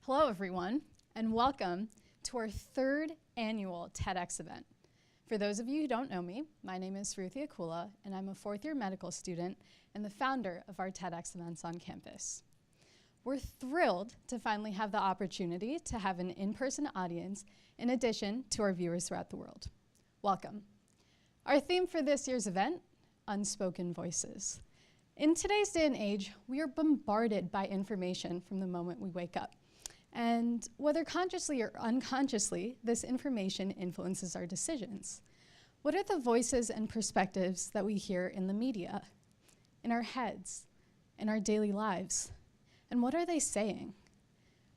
Hello, everyone, and welcome to our third annual TEDx event. For those of you who don't know me, my name is Ruthie Akula, and I'm a fourth-year medical student and the founder of our TEDx events on campus. We're thrilled to finally have the opportunity to have an in-person audience in addition to our viewers throughout the world. Welcome. Our theme for this year's event, Unspoken Voices. In today's day and age, we are bombarded by information from the moment we wake up. And whether consciously or unconsciously, this information influences our decisions. What are the voices and perspectives that we hear in the media, in our heads, in our daily lives? And what are they saying?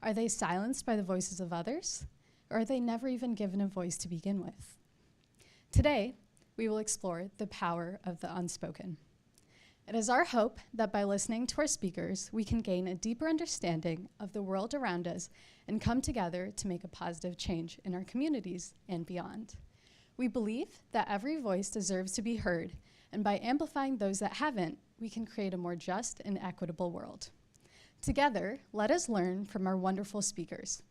Are they silenced by the voices of others? Or are they never even given a voice to begin with? Today, we will explore the power of the unspoken. It is our hope that by listening to our speakers, we can gain a deeper understanding of the world around us and come together to make a positive change in our communities and beyond. We believe that every voice deserves to be heard, and by amplifying those that haven't, we can create a more just and equitable world. Together, let us learn from our wonderful speakers.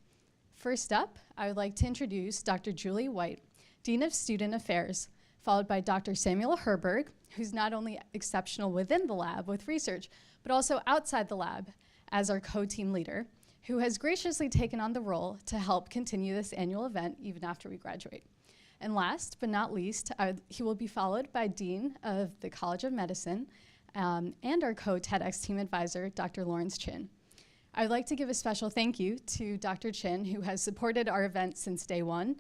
First up, I would like to introduce Dr. Julie White, Dean of Student Affairs, followed by Dr. Samuel Herberg, who's not only exceptional within the lab with research, but also outside the lab as our co-team leader, who has graciously taken on the role to help continue this annual event even after we graduate. And last but not least, he will be followed by Dean of the College of Medicine and our co-TEDx team advisor, Dr. Lawrence Chin. I would like to give a special thank you to Dr. Chin, who has supported our event since day one.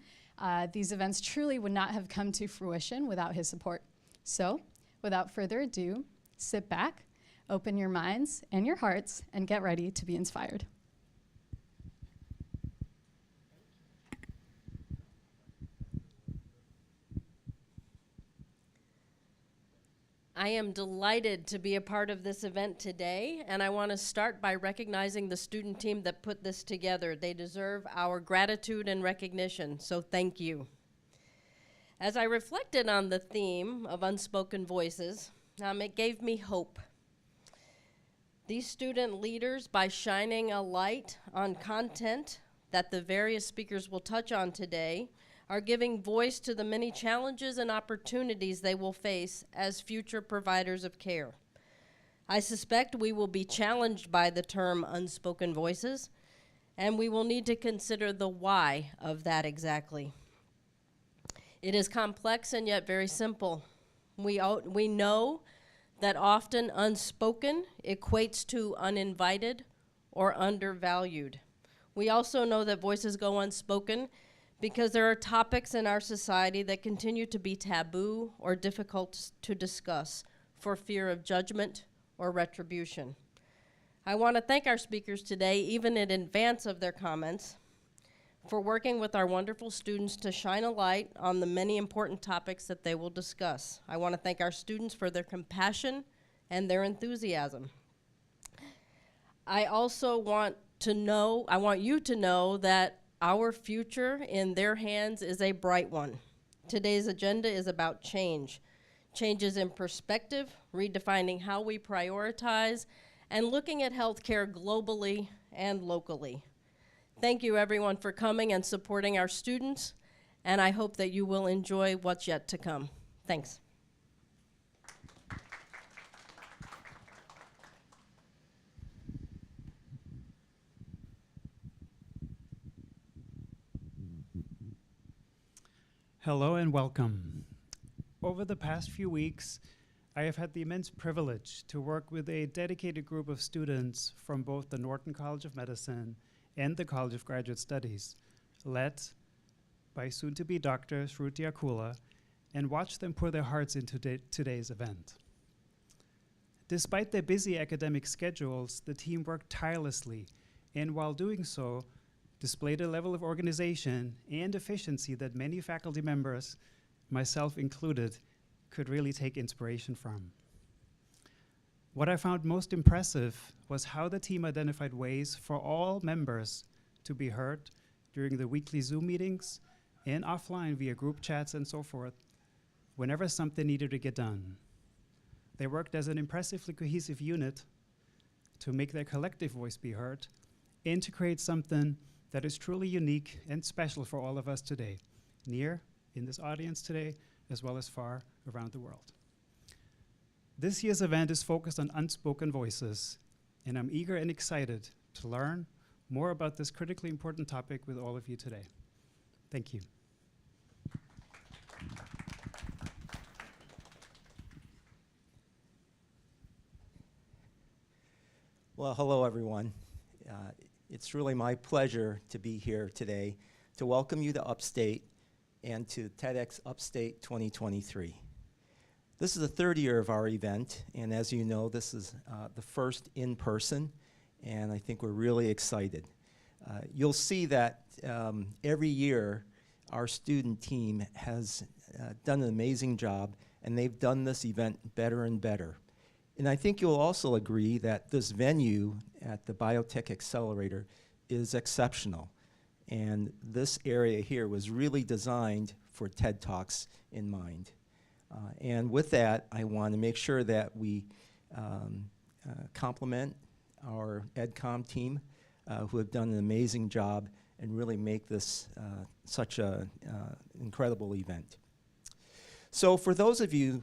These events truly would not have come to fruition without his support. So, without further ado, sit back, open your minds and your hearts, and get ready to be inspired. I am delighted to be a part of this event today, and I want to start by recognizing the student team that put this together. They deserve our gratitude and recognition, so thank you. As I reflected on the theme of unspoken voices, it gave me hope. These student leaders, by shining a light on content that the various speakers will touch on today, are giving voice to the many challenges and opportunities they will face as future providers of care. I suspect we will be challenged by the term unspoken voices, and we will need to consider the why of that exactly. It is complex and yet very simple. We know that often unspoken equates to uninvited or undervalued. We also know that voices go unspoken because there are topics in our society that continue to be taboo or difficult to discuss for fear of judgment or retribution. I want to thank our speakers today, even in advance of their comments, for working with our wonderful students to shine a light on the many important topics that they will discuss. I want to thank our students for their compassion and their enthusiasm. I also want you to know that our future in their hands is a bright one. Today's agenda is about change. Changes in perspective, redefining how we prioritize, and looking at healthcare globally and locally. Thank you, everyone, for coming and supporting our students, and I hope that you will enjoy what's yet to come. Thanks. Hello and welcome. Over the past few weeks, I have had the immense privilege to work with a dedicated group of students from both the Norton College of Medicine and the College of Graduate Studies, led by soon-to-be Dr. Ruthie Akula, and watch them pour their hearts into today's event. Despite their busy academic schedules, the team worked tirelessly, and while doing so, displayed a level of organization and efficiency that many faculty members, myself included, could really take inspiration from. What I found most impressive was how the team identified ways for all members to be heard during the weekly Zoom meetings and offline via group chats and so forth, whenever something needed to get done. They worked as an impressively cohesive unit to make their collective voice be heard and to create something that is truly unique and special for all of us today, near in this audience today, as well as far around the world. This year's event is focused on unspoken voices, and I'm eager and excited to learn more about this critically important topic with all of you today. Thank you. Well, hello, everyone. It's really my pleasure to be here today to welcome you to Upstate and to TEDx Upstate 2023. This is the third year of our event, and as you know, this is the first in person, and I think we're really excited. You'll see that every year our student team has done an amazing job, and they've done this event better and better. And I think you'll also agree that this venue at the Biotech Accelerator is exceptional. And this area here was really designed for TED Talks in mind. And with that, I want to make sure that we compliment our EdCom team who have done an amazing job and really make this such an incredible event. So for those of you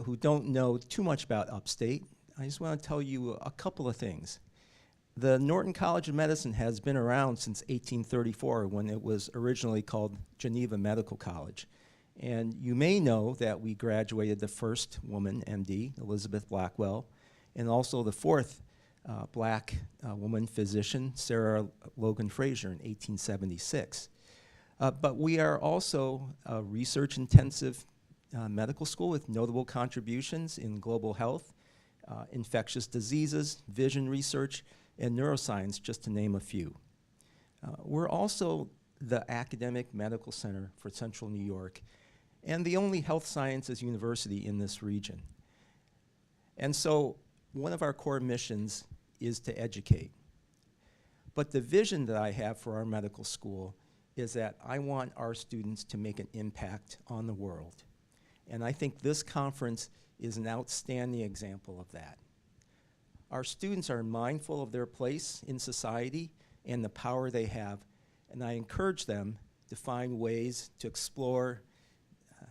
who don't know too much about Upstate, I just want to tell you a couple of things. The Norton College of Medicine has been around since 1834 when it was originally called Geneva Medical College. And you may know that we graduated the first woman MD, Elizabeth Blackwell, and also the fourth black woman physician, Sarah Logan Frazier, in 1876. But we are also a research-intensive medical school with notable contributions in global health, infectious diseases, vision research, and neuroscience, just to name a few. We're also the academic medical center for Central New York and the only health sciences university in this region. And so one of our core missions is to educate. But the vision that I have for our medical school is that I want our students to make an impact on the world. And I think this conference is an outstanding example of that. Our students are mindful of their place in society and the power they have, and I encourage them to find ways to explore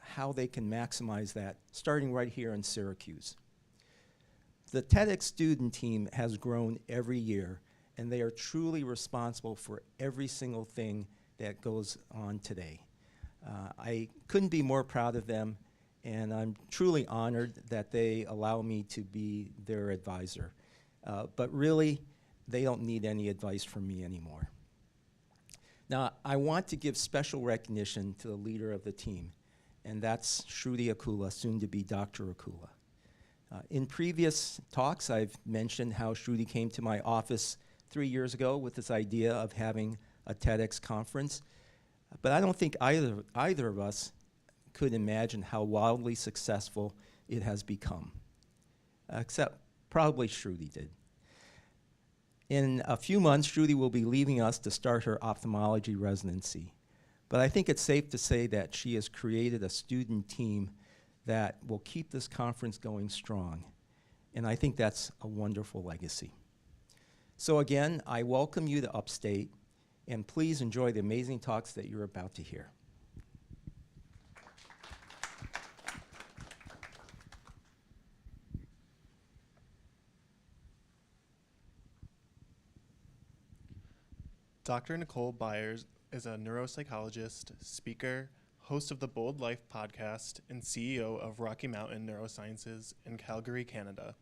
how they can maximize that, starting right here in Syracuse. The TEDx student team has grown every year, and they are truly responsible for every single thing that goes on today. I couldn't be more proud of them, and I'm truly honored that they allow me to be their advisor. But really, they don't need any advice from me anymore. Now, I want to give special recognition to the leader of the team, and that's Shruti Akula, soon to be Dr. Akula. In previous talks, I've mentioned how Shruti came to my office 3 years ago with this idea of having a TEDx conference, but I don't think either of us could imagine how wildly successful it has become, except probably Shruti did. In a few months, Shruti will be leaving us to start her ophthalmology residency. But I think it's safe to say that she has created a student team that will keep this conference going strong. And I think that's a wonderful legacy. So again, I welcome you to Upstate, and please enjoy the amazing talks that you're about to hear. Dr. Nicole Byers is a neuropsychologist, speaker, host of the Bold Life podcast, and CEO of Rocky Mountain Neurosciences in Calgary, Canada.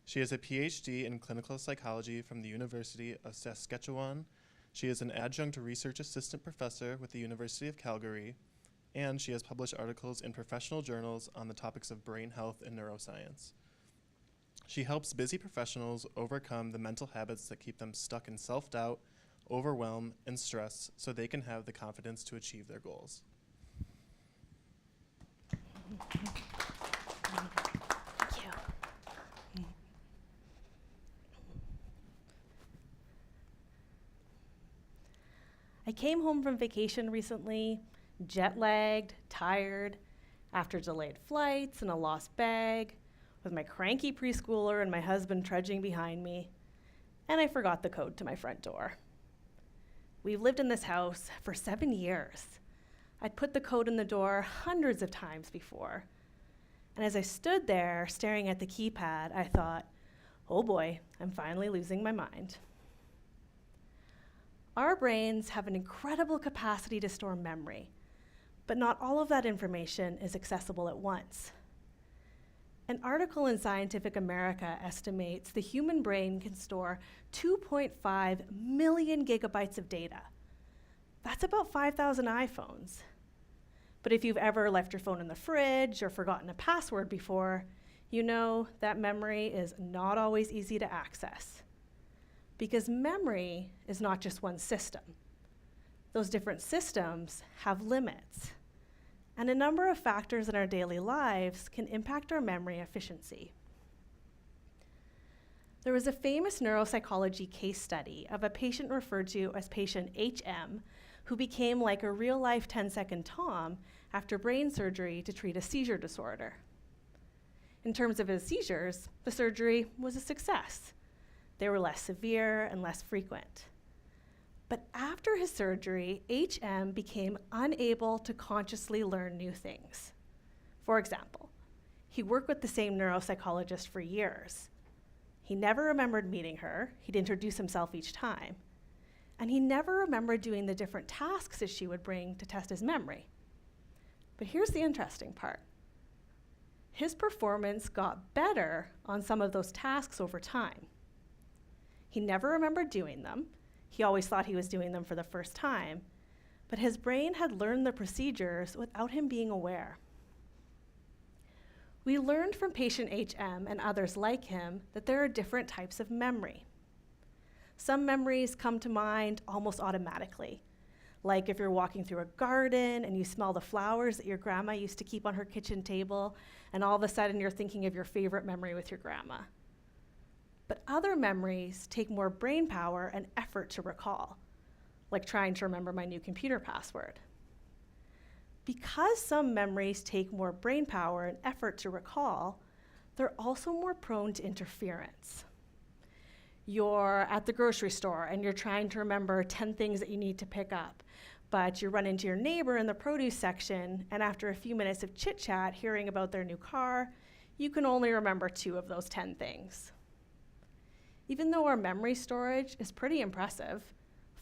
She has a PhD in clinical psychology from the University of Saskatchewan. She is an adjunct research assistant professor with the University of Calgary, and she has published articles in professional journals on the topics of brain health and neuroscience. She helps busy professionals overcome the mental habits that keep them stuck in self-doubt, overwhelm, and stress so they can have the confidence to achieve their goals. Thank you. I came home from vacation recently, jet-lagged, tired, after delayed flights and a lost bag, with my cranky preschooler and my husband trudging behind me, and I forgot the code to my front door. We've lived in this house for 7 years. I'd put the code in the door hundreds of times before. And as I stood there staring at the keypad, I thought, oh boy, I'm finally losing my mind. Our brains have an incredible capacity to store memory, but not all of that information is accessible at once. An article in Scientific America estimates the human brain can store 2.5 million gigabytes of data. That's about 5,000 iPhones. But if you've ever left your phone in the fridge or forgotten a password before, you know that memory is not always easy to access. Because memory is not just one system. Those different systems have limits. And a number of factors in our daily lives can impact our memory efficiency. There was a famous neuropsychology case study of a patient referred to as patient HM, who became like a real-life 10-second Tom after brain surgery to treat a seizure disorder. In terms of his seizures, the surgery was a success. They were less severe and less frequent. But after his surgery, HM became unable to consciously learn new things. For example, he worked with the same neuropsychologist for years. He never remembered meeting her. He'd introduce himself each time. And he never remembered doing the different tasks that she would bring to test his memory. But here's the interesting part. His performance got better on some of those tasks over time. He never remembered doing them. He always thought he was doing them for the first time, but his brain had learned the procedures without him being aware. We learned from patient HM and others like him that there are different types of memory. Some memories come to mind almost automatically, like if you're walking through a garden and you smell the flowers that your grandma used to keep on her kitchen table, and all of a sudden you're thinking of your favorite memory with your grandma. But other memories take more brain power and effort to recall, like trying to remember my new computer password. Because some memories take more brain power and effort to recall, they're also more prone to interference. You're at the grocery store and you're trying to remember 10 things that you need to pick up, but you run into your neighbor in the produce section, and after a few minutes of chit-chat hearing about their new car, you can only remember 2 of those 10 things. Even though our memory storage is pretty impressive,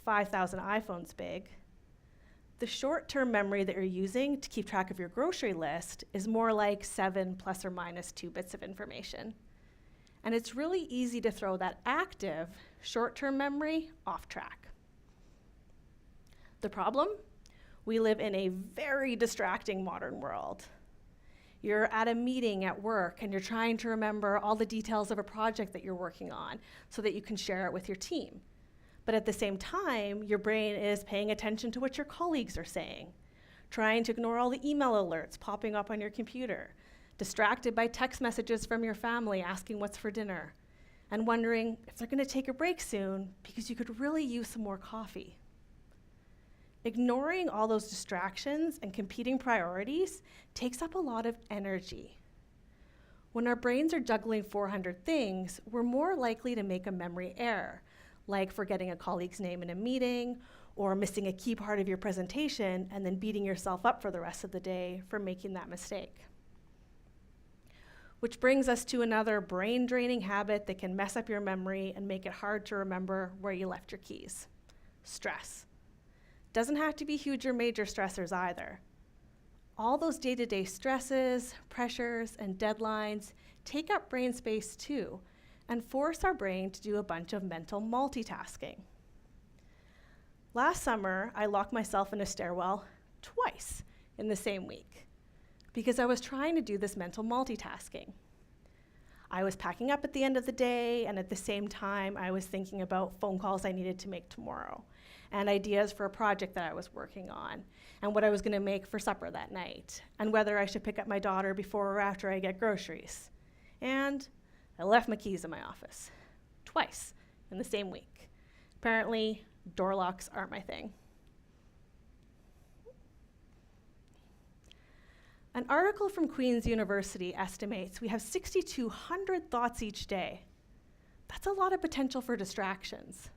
5,000 iPhones big, the short-term memory that you're using to keep track of your grocery list is more like 7 plus or minus 2 bits of information. And it's really easy to throw that active short-term memory off track. The problem? We live in a very distracting modern world. You're at a meeting at work and you're trying to remember all the details of a project that you're working on so that you can share it with your team. But at the same time, your brain is paying attention to what your colleagues are saying, trying to ignore all the email alerts popping up on your computer, distracted by text messages from your family asking what's for dinner, and wondering if they're gonna take a break soon because you could really use some more coffee. Ignoring all those distractions and competing priorities takes up a lot of energy. When our brains are juggling 400 things, we're more likely to make a memory error, like forgetting a colleague's name in a meeting, or missing a key part of your presentation and then beating yourself up for the rest of the day for making that mistake. Which brings us to another brain-draining habit that can mess up your memory and make it hard to remember where you left your keys: stress. Doesn't have to be huge or major stressors either. All those day-to-day stresses, pressures, and deadlines take up brain space too, and force our brain to do a bunch of mental multitasking. Last summer, I locked myself in a stairwell twice in the same week because I was trying to do this mental multitasking. I was packing up at the end of the day, and at the same time, I was thinking about phone calls I needed to make tomorrow, and ideas for a project that I was working on, and what I was gonna make for supper that night, and whether I should pick up my daughter before or after I get groceries. And I left my keys in my office, twice in the same week. Apparently, door locks aren't my thing. An article from Queen's University estimates we have 6,200 thoughts each day. That's a lot of potential for distractions.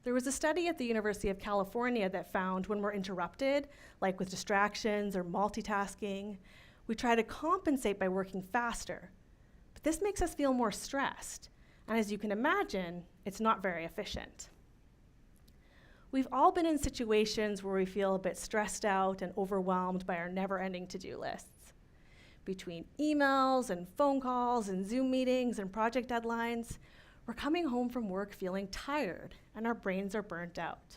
There was a study at the University of California that found when we're interrupted, like with distractions or multitasking, we try to compensate by working faster. But this makes us feel more stressed. And as you can imagine, it's not very efficient. We've all been in situations where we feel a bit stressed out and overwhelmed by our never-ending to-do lists. Between emails and phone calls and Zoom meetings and project deadlines, we're coming home from work feeling tired and our brains are burnt out.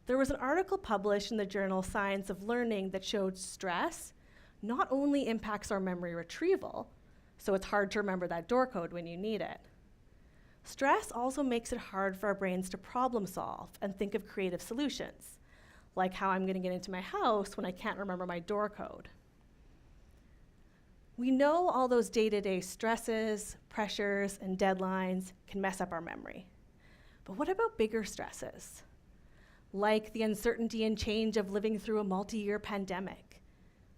There was an article published in the journal Science of Learning that showed stress not only impacts our memory retrieval, so it's hard to remember that door code when you need it. Stress also makes it hard for our brains to problem solve and think of creative solutions, like how I'm going to get into my house when I can't remember my door code. We know all those day-to-day stresses, pressures, and deadlines can mess up our memory. But what about bigger stresses? Like the uncertainty and change of living through a multi-year pandemic,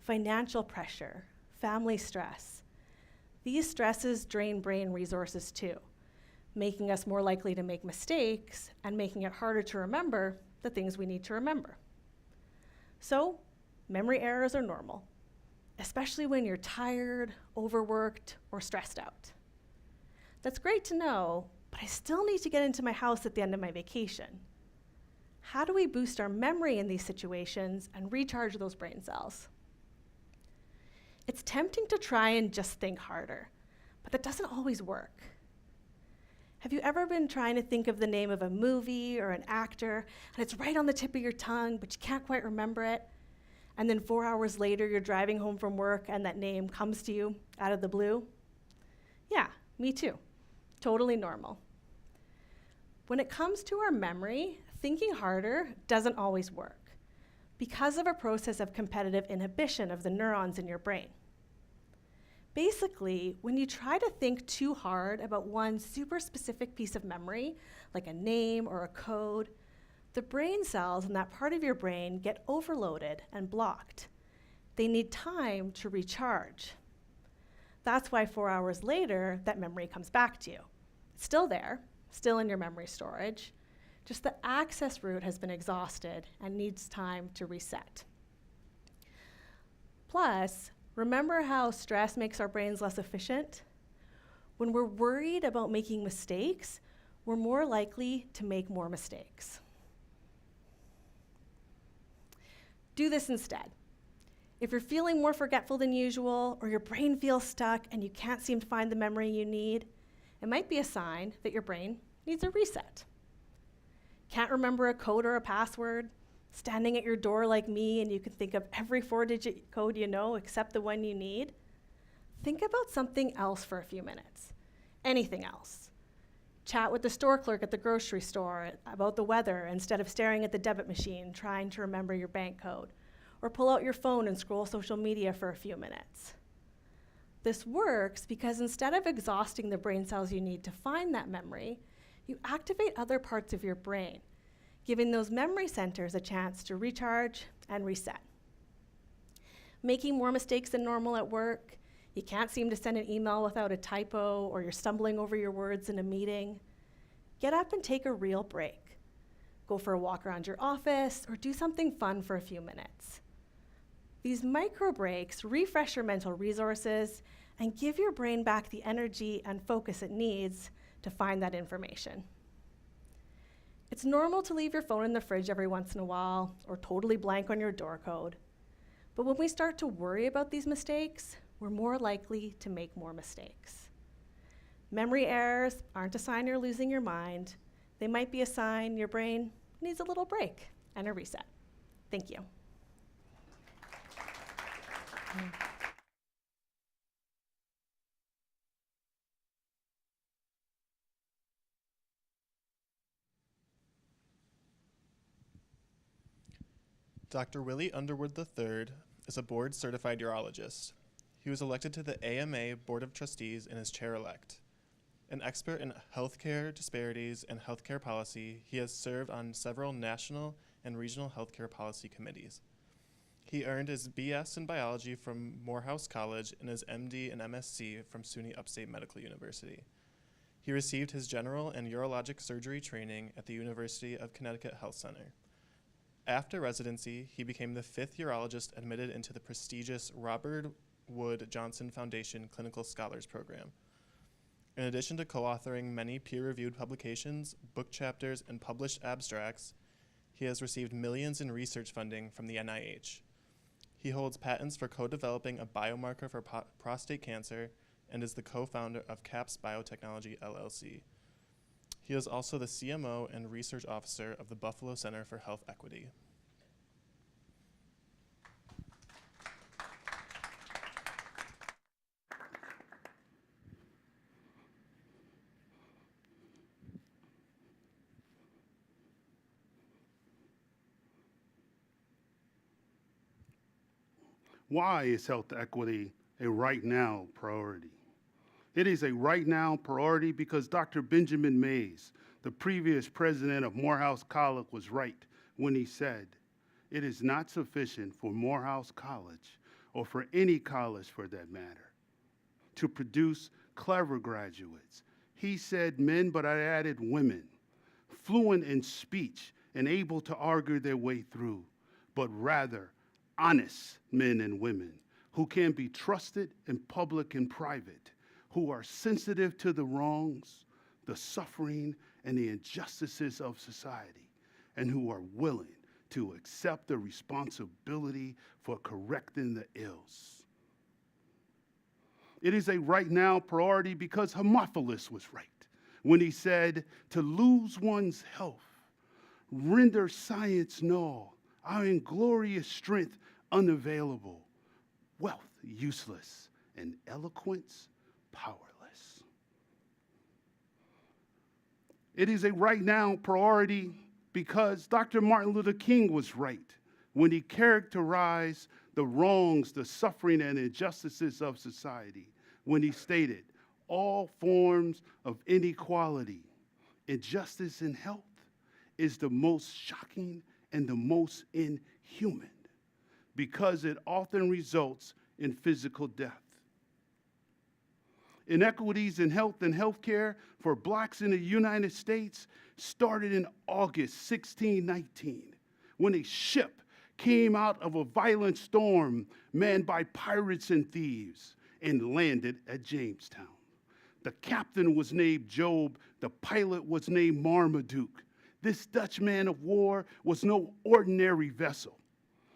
financial pressure, family stress. These stresses drain brain resources too, making us more likely to make mistakes and making it harder to remember the things we need to remember. So, memory errors are normal, especially when you're tired, overworked, or stressed out. That's great to know, but I still need to get into my house at the end of my vacation. How do we boost our memory in these situations and recharge those brain cells? It's tempting to try and just think harder, but that doesn't always work. Have you ever been trying to think of the name of a movie or an actor, and it's right on the tip of your tongue, but you can't quite remember it? And then 4 hours later, you're driving home from work and that name comes to you out of the blue? Yeah, me too. Totally normal. When it comes to our memory, thinking harder doesn't always work because of a process of competitive inhibition of the neurons in your brain. Basically, when you try to think too hard about one super specific piece of memory, like a name or a code, the brain cells in that part of your brain get overloaded and blocked. They need time to recharge. That's why 4 hours later, that memory comes back to you. It's still there, still in your memory storage, just the access route has been exhausted and needs time to reset. Plus, remember how stress makes our brains less efficient? When we're worried about making mistakes, we're more likely to make more mistakes. Do this instead. If you're feeling more forgetful than usual, or your brain feels stuck and you can't seem to find the memory you need, it might be a sign that your brain needs a reset. Can't remember a code or a password? Standing at your door like me and you can think of every 4-digit code you know except the one you need? Think about something else for a few minutes. Anything else. Chat with the store clerk at the grocery store about the weather instead of staring at the debit machine trying to remember your bank code. Or pull out your phone and scroll social media for a few minutes. This works because instead of exhausting the brain cells you need to find that memory, you activate other parts of your brain, giving those memory centers a chance to recharge and reset. Making more mistakes than normal at work, you can't seem to send an email without a typo, or you're stumbling over your words in a meeting. Get up and take a real break. Go for a walk around your office, or do something fun for a few minutes. These micro breaks refresh your mental resources and give your brain back the energy and focus it needs to find that information. It's normal to leave your phone in the fridge every once in a while, or totally blank on your door code. But when we start to worry about these mistakes, we're more likely to make more mistakes. Memory errors aren't a sign you're losing your mind. They might be a sign your brain needs a little break and a reset. Thank you. Dr. Willie Underwood III is a board-certified urologist. He was elected to the AMA Board of Trustees and is chair-elect. An expert in healthcare disparities and healthcare policy, he has served on several national and regional healthcare policy committees. He earned his BS in biology from Morehouse College and his MD and MSc from SUNY Upstate Medical University. He received his general and urologic surgery training at the University of Connecticut Health Center. After residency, he became the 5th urologist admitted into the prestigious Robert Wood Johnson Foundation Clinical Scholars Program. In addition to co-authoring many peer-reviewed publications, book chapters, and published abstracts, he has received millions in research funding from the NIH. He holds patents for co-developing a biomarker for prostate cancer and is the co-founder of CAPS Biotechnology, LLC. He is also the CMO and research officer of the Buffalo Center for Health Equity. Why is health equity a right now priority? It is a right now priority because Dr. Benjamin Mays, the previous president of Morehouse College, was right when he said, "It is not sufficient for Morehouse College, or for any college for that matter, to produce clever graduates." He said men, but I added women, fluent in speech and able to argue their way through, but rather honest men and women who can be trusted in public and private, who are sensitive to the wrongs, the suffering, and the injustices of society, and who are willing to accept the responsibility for correcting the ills. It is a right now priority because Homophilus was right when he said, "To lose one's health, render science null, our inglorious strength unavailable, wealth useless, and eloquence powerless." It is a right now priority because Dr. Martin Luther King was right when he characterized the wrongs, the suffering, and injustices of society, when he stated, "All forms of inequality, injustice in health is the most shocking and the most inhuman because it often results in physical death." Inequities in health and healthcare for blacks in the United States started in August 1619, when a ship came out of a violent storm manned by pirates and thieves and landed at Jamestown. The captain was named Job, the pilot was named Marmaduke. This Dutch man of war was no ordinary vessel.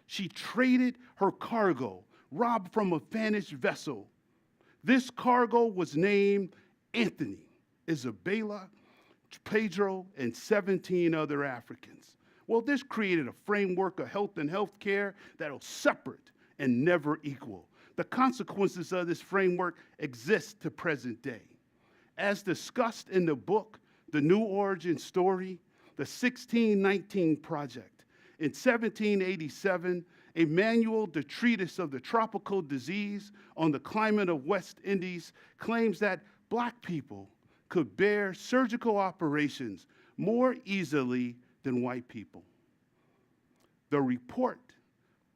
She traded her cargo, robbed from a vanished vessel. This cargo was named Anthony, Isabella, Pedro, and 17 other Africans. Well, this created a framework of health and healthcare that was separate and never equal. The consequences of this framework exist to present day. As discussed in the book, The New Origin Story, the 1619 Project. In 1787, a manual, the Treatise of the Tropical Disease on the Climate of West Indies, claims that black people could bear surgical operations more easily than white people. The report,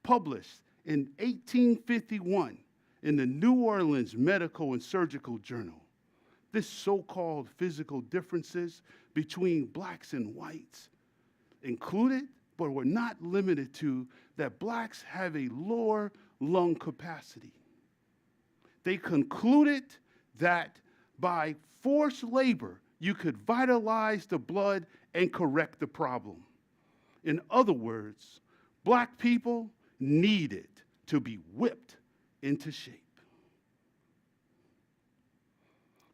published in 1851 in the New Orleans Medical and Surgical Journal, this so-called physical differences between blacks and whites included, but were not limited to, that blacks have a lower lung capacity. They concluded that by forced labor, you could vitalize the blood and correct the problem. In other words, black people needed to be whipped into shape.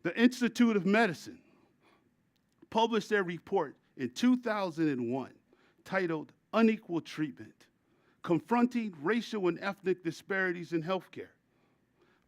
The Institute of Medicine published their report in 2001 titled Unequal Treatment, Confronting Racial and Ethnic Disparities in Healthcare,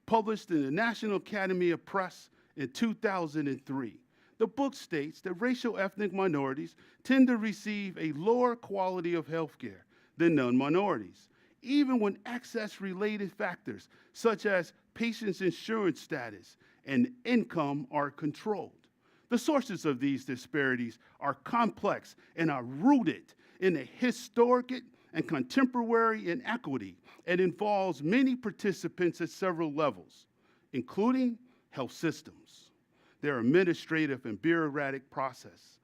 published in the National Academy of Press in 2003. The book states that racial ethnic minorities tend to receive a lower quality of healthcare than non-minorities, even when access-related factors such as patients' insurance status and income are controlled. The sources of these disparities are complex and are rooted in a historic and contemporary inequity and involves many participants at several levels, including health systems. their administrative and bureaucratic process.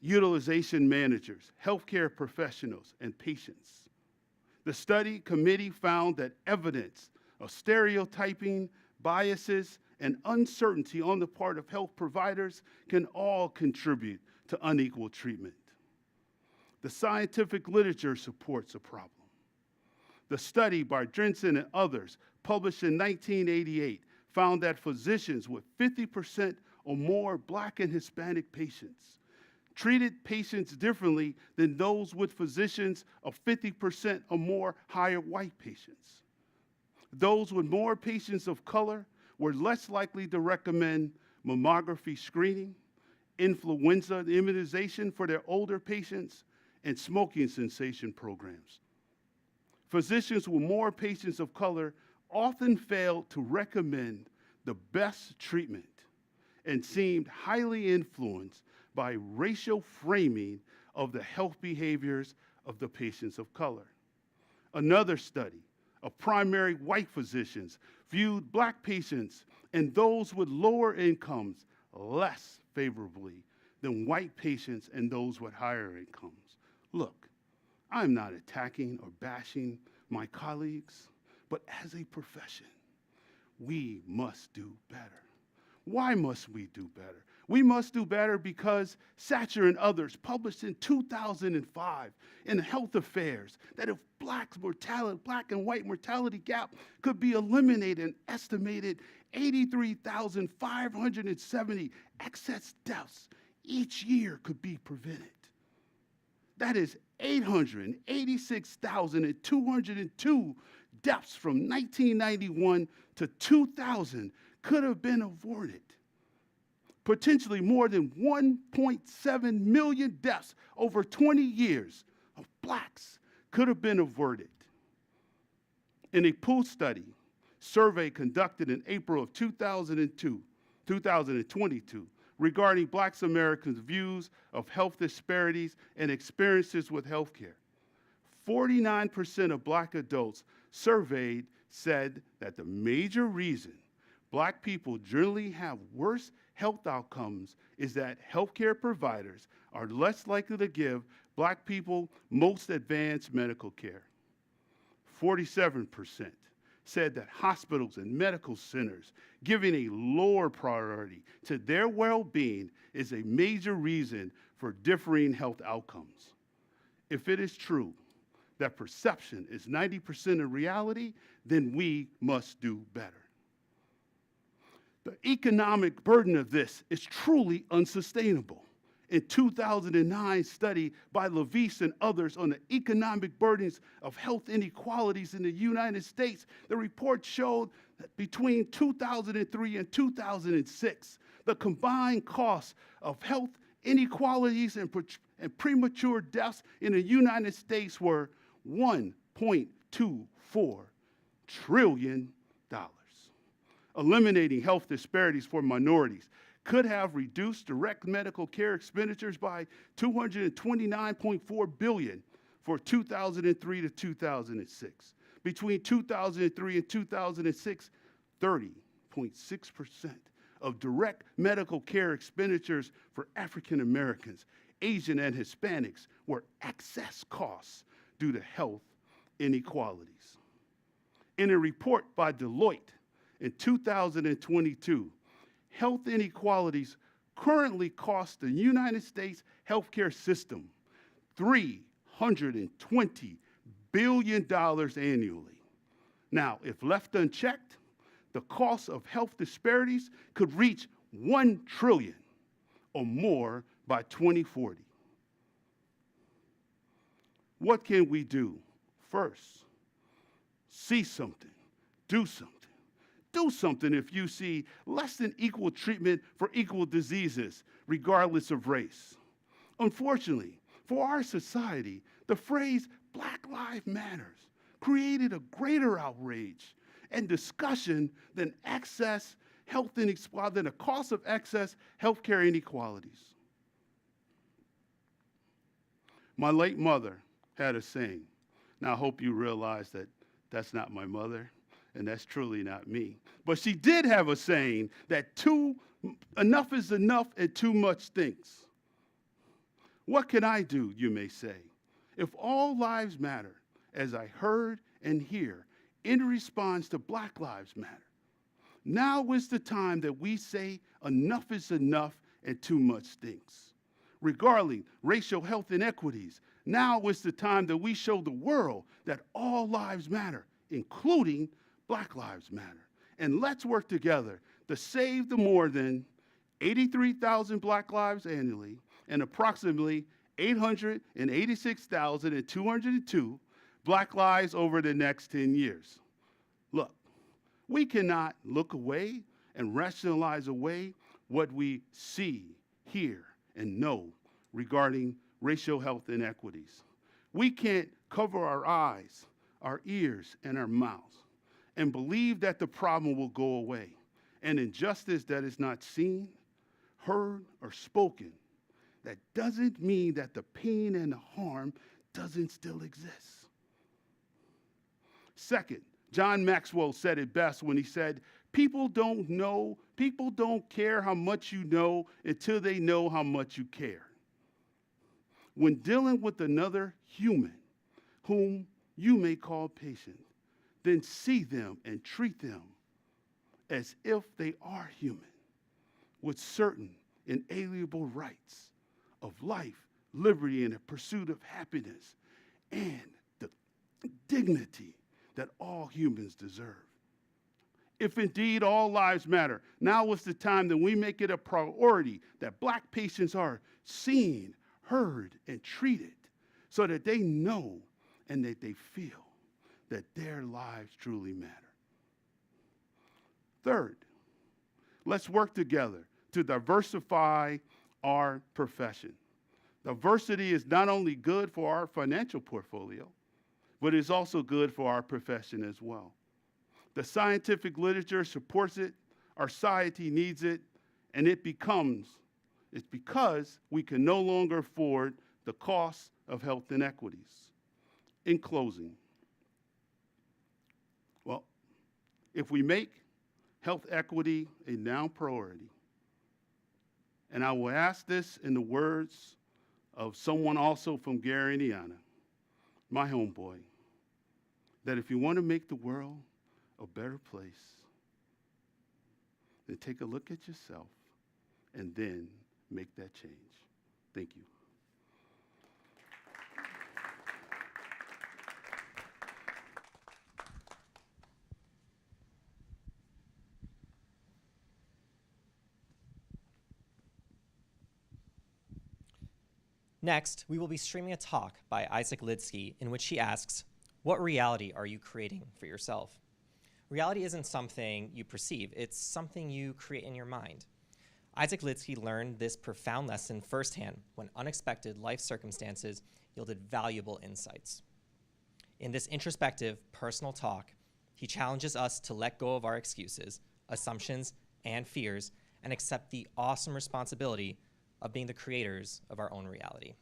Utilization managers, healthcare professionals, and patients. The study committee found that evidence of stereotyping, biases, and uncertainty on the part of health providers can all contribute to unequal treatment. The scientific literature supports a problem. The study by Drenson and others, published in 1988, found that physicians with 50% or more Black and Hispanic patients treated patients differently than those with physicians of 50% or more higher white patients. Those with more patients of color were less likely to recommend mammography screening, influenza immunization for their older patients, and smoking cessation programs. Physicians with more patients of color often failed to recommend the best treatment and seemed highly influenced by racial framing of the health behaviors of the patients of color. Another study of primary white physicians viewed Black patients and those with lower incomes less favorably than white patients and those with higher incomes. Look, I'm not attacking or bashing my colleagues, but as a profession, we must do better. Why must we do better? We must do better because Satcher and others published in 2005 in Health Affairs that if Black and white mortality gap could be eliminated, an estimated 83,570 excess deaths each year could be prevented. That is 886,202 deaths from 1991 to 2000 could have been avoided. Potentially more than 1.7 million deaths over 20 years of Blacks could have been averted. In a pool study survey conducted in April of 2022, regarding Black Americans' views of health disparities and experiences with healthcare, 49% of Black adults surveyed said that the major reason Black people generally have worse health outcomes is that healthcare providers are less likely to give Black people most advanced medical care. 47% said that hospitals and medical centers giving a lower priority to their well-being is a major reason for differing health outcomes. If it is true that perception is 90% of reality, then we must do better. The economic burden of this is truly unsustainable. In 2009 study by Levis and others on the economic burdens of health inequalities in the United States, the report showed that between 2003 and 2006, the combined cost of health inequalities and premature deaths in the United States were $1.24 trillion. Eliminating health disparities for minorities could have reduced direct medical care expenditures by $229.4 billion for 2003 to 2006. Between 2003 and 2006, 30.6% of direct medical care expenditures for African Americans, Asian, and Hispanics were excess costs due to health inequalities. In a report by Deloitte in 2022, health inequalities currently cost the United States healthcare system $320 billion annually. Now, if left unchecked, the cost of health disparities could reach $1 trillion or more by 2040. What can we do? First, see something, do something. Do something if you see less than equal treatment for equal diseases, regardless of race. Unfortunately, for our society, the phrase Black Lives Matters created a greater outrage and discussion than the cost of excess healthcare inequalities. My late mother had a saying. Now, I hope you realize that that's not my mother. and that's truly not me. But she did have a saying that enough is enough and too much stinks. What can I do, you may say, if all lives matter, as I heard and hear in response to Black Lives Matter? Now is the time that we say enough is enough and too much stinks. Regarding racial health inequities, now is the time that we show the world that all lives matter, including Black Lives Matter. And let's work together to save the more than 83,000 Black lives annually and approximately 886,202 Black lives over the next 10 years. Look, we cannot look away and rationalize away what we see, hear, and know regarding racial health inequities. We can't cover our eyes, our ears, and our mouths and believe that the problem will go away. An injustice that is not seen, heard, or spoken, that doesn't mean that the pain and the harm doesn't still exist. Second, John Maxwell said it best when he said, people don't care how much you know until they know how much you care. When dealing with another human, whom you may call patient, then see them and treat them as if they are human, with certain inalienable rights of life, liberty, and the pursuit of happiness, and the dignity that all humans deserve. If indeed all lives matter, now is the time that we make it a priority that Black patients are seen, heard, and treated so that they know and that they feel that their lives truly matter. Third, let's work together to diversify our profession. Diversity is not only good for our financial portfolio, but it's also good for our profession as well. The scientific literature supports it, our society needs it, and it's because we can no longer afford the cost of health inequities. In closing, well, if we make health equity a now priority, and I will ask this in the words of someone also from Gary, Indiana, my homeboy, that if you want to make the world a better place, then take a look at yourself and then make that change. Thank you. Next, we will be streaming a talk by Isaac Lidsky in which he asks, what reality are you creating for yourself? Reality isn't something you perceive, it's something you create in your mind. Isaac Lidsky learned this profound lesson firsthand when unexpected life circumstances yielded valuable insights. In this introspective, personal talk, he challenges us to let go of our excuses, assumptions, and fears, and accept the awesome responsibility of being the creators of our own reality.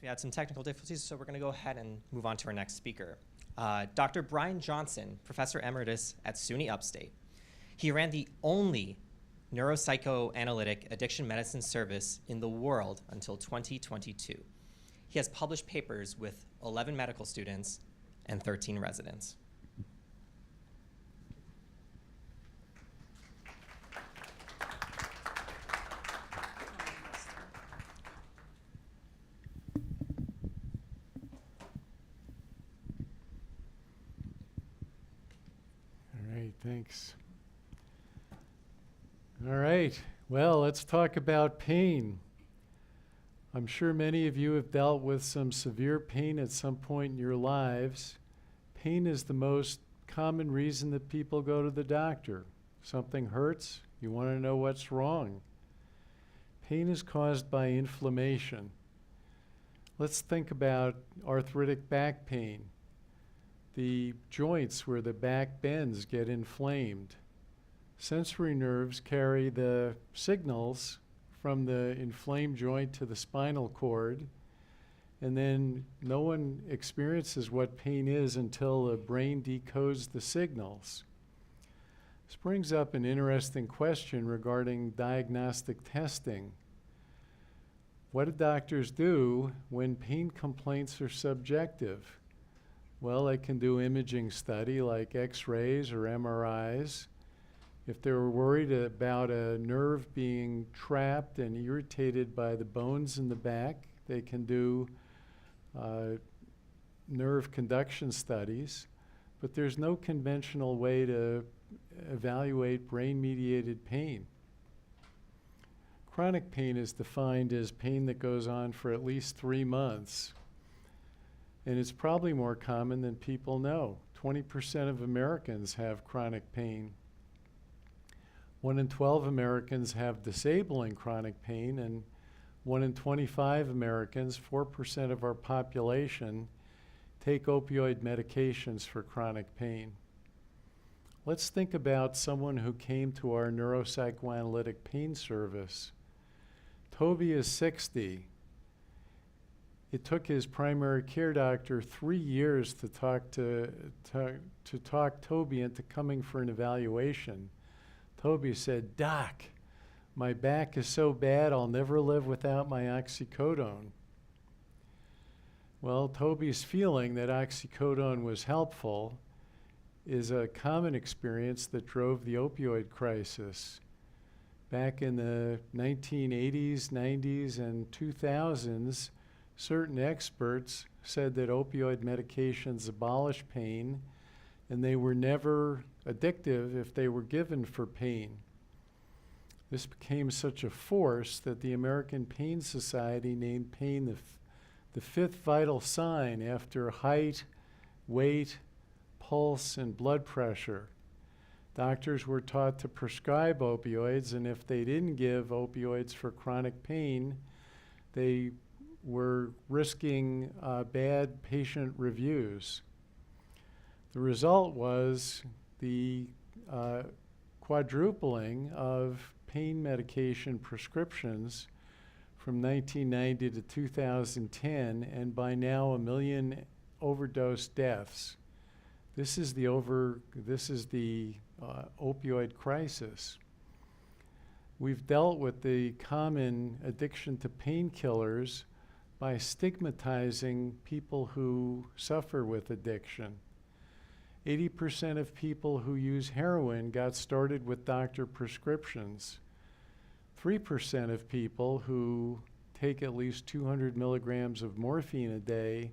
We had some technical difficulties, so we're going to go ahead and move on to our next speaker. Dr. Brian Johnson, Professor Emeritus at SUNY Upstate. He ran the only neuropsychoanalytic addiction medicine service in the world until 2022. He has published papers with 11 medical students and 13 residents. All right, thanks. All right, well, let's talk about pain. I'm sure many of you have dealt with some severe pain at some point in your lives. Pain is the most common reason that people go to the doctor. Something hurts, you want to know what's wrong. Pain is caused by inflammation. Let's think about arthritic back pain. The joints where the back bends get inflamed. Sensory nerves carry the signals from the inflamed joint to the spinal cord, and then no one experiences what pain is until the brain decodes the signals. This brings up an interesting question regarding diagnostic testing. What do doctors do when pain complaints are subjective? Well, they can do imaging study like X-rays or MRIs. If they're worried about a nerve being trapped and irritated by the bones in the back, they can do nerve conduction studies. But there's no conventional way to evaluate brain-mediated pain. Chronic pain is defined as pain that goes on for at least 3 months. And it's probably more common than people know. 20% of Americans have chronic pain. 1 in 12 Americans have disabling chronic pain, and 1 in 25 Americans, 4% of our population, take opioid medications for chronic pain. Let's think about someone who came to our neuropsychoanalytic pain service. Toby is 60. It took his primary care doctor 3 years to talk Toby into coming for an evaluation. Toby said, "Doc, my back is so bad I'll never live without my oxycodone." Well, Toby's feeling that oxycodone was helpful is a common experience that drove the opioid crisis. Back in the 1980s, 90s, and 2000s, certain experts said that opioid medications abolish pain, and they were never addictive if they were given for pain. This became such a force that the American Pain Society named pain the fifth vital sign after height, weight, pulse, and blood pressure. Doctors were taught to prescribe opioids, and if they didn't give opioids for chronic pain, they were risking bad patient reviews. The result was the quadrupling of pain medication prescriptions from 1990 to 2010, and by now 1 million overdose deaths. This is the opioid crisis. We've dealt with the common addiction to painkillers by stigmatizing people who suffer with addiction. 80% of people who use heroin got started with doctor prescriptions. 3% of people who take at least 200 milligrams of morphine a day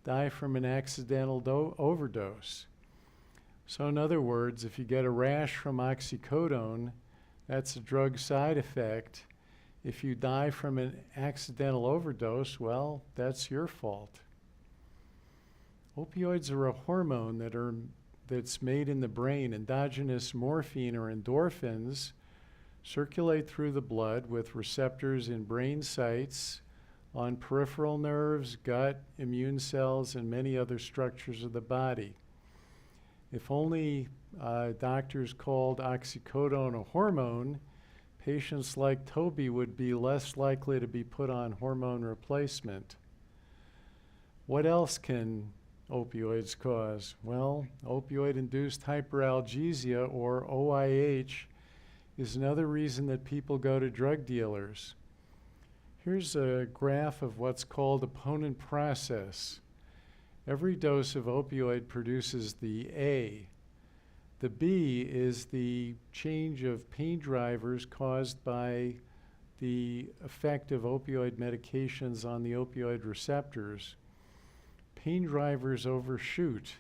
die from an accidental overdose. So in other words, if you get a rash from oxycodone, that's a drug side effect. If you die from an accidental overdose, well, that's your fault. Opioids are a hormone that's made in the brain. Endogenous morphine or endorphins circulate through the blood with receptors in brain sites, on peripheral nerves, gut, immune cells, and many other structures of the body. If only doctors called oxycodone a hormone, patients like Toby would be less likely to be put on hormone replacement. What else can opioids cause? Well, opioid-induced hyperalgesia, or OIH, is another reason that people go to drug dealers. Here's a graph of what's called opponent process. Every dose of opioid produces the A. The B is the change of pain drivers caused by the effect of opioid medications on the opioid receptors. Pain drivers overshoot.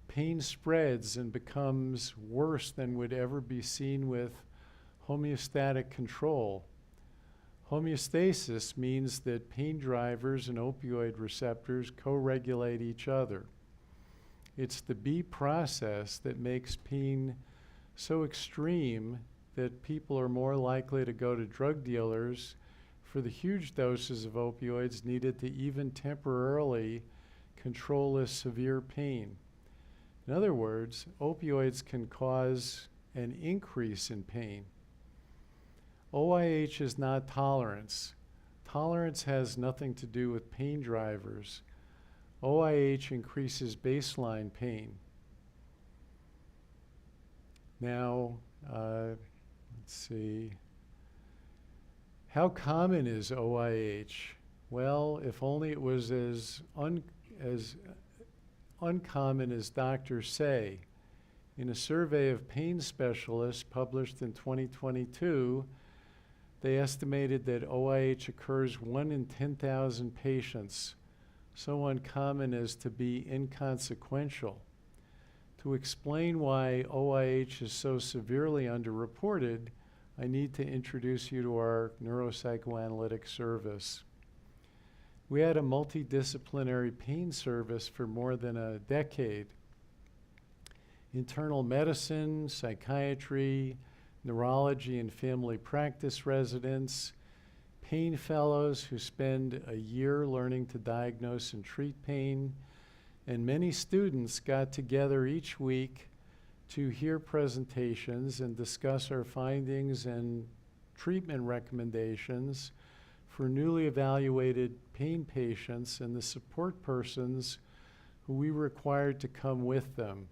Pain spreads and becomes worse than would ever be seen with homeostatic control. Homeostasis means that pain drivers and opioid receptors co-regulate each other. It's the B process that makes pain so extreme that people are more likely to go to drug dealers for the huge doses of opioids needed to even temporarily control this severe pain. In other words, opioids can cause an increase in pain. OIH is not tolerance. Tolerance has nothing to do with pain drivers. OIH increases baseline pain. Now, let's see. How common is OIH? Well, if only it was as uncommon as doctors say. In a survey of pain specialists published in 2022, they estimated that OIH occurs 1 in 10,000 patients, so uncommon as to be inconsequential. To explain why OIH is so severely underreported, I need to introduce you to our neuropsychoanalytic service. We had a multidisciplinary pain service for more than a decade. Internal medicine, psychiatry, neurology and family practice residents, pain fellows who spend a year learning to diagnose and treat pain, and many students got together each week to hear presentations and discuss our findings and treatment recommendations for newly evaluated pain patients and the support persons who we required to come with them.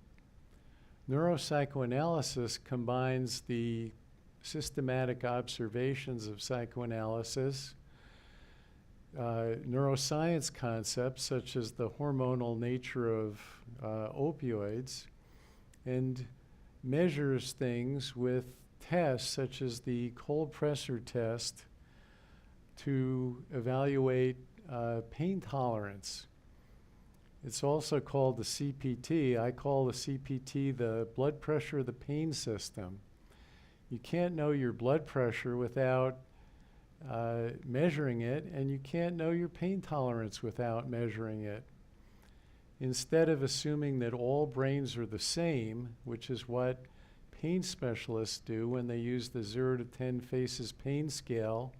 Neuropsychoanalysis combines the systematic observations of psychoanalysis, neuroscience concepts such as the hormonal nature of opioids, and measures things with tests such as the cold pressor test to evaluate pain tolerance. It's also called the CPT. I call the CPT the blood pressure of the pain system. You can't know your blood pressure without measuring it, and you can't know your pain tolerance without measuring it. Instead of assuming that all brains are the same, which is what pain specialists do when they use the 0 to 10 faces pain scale,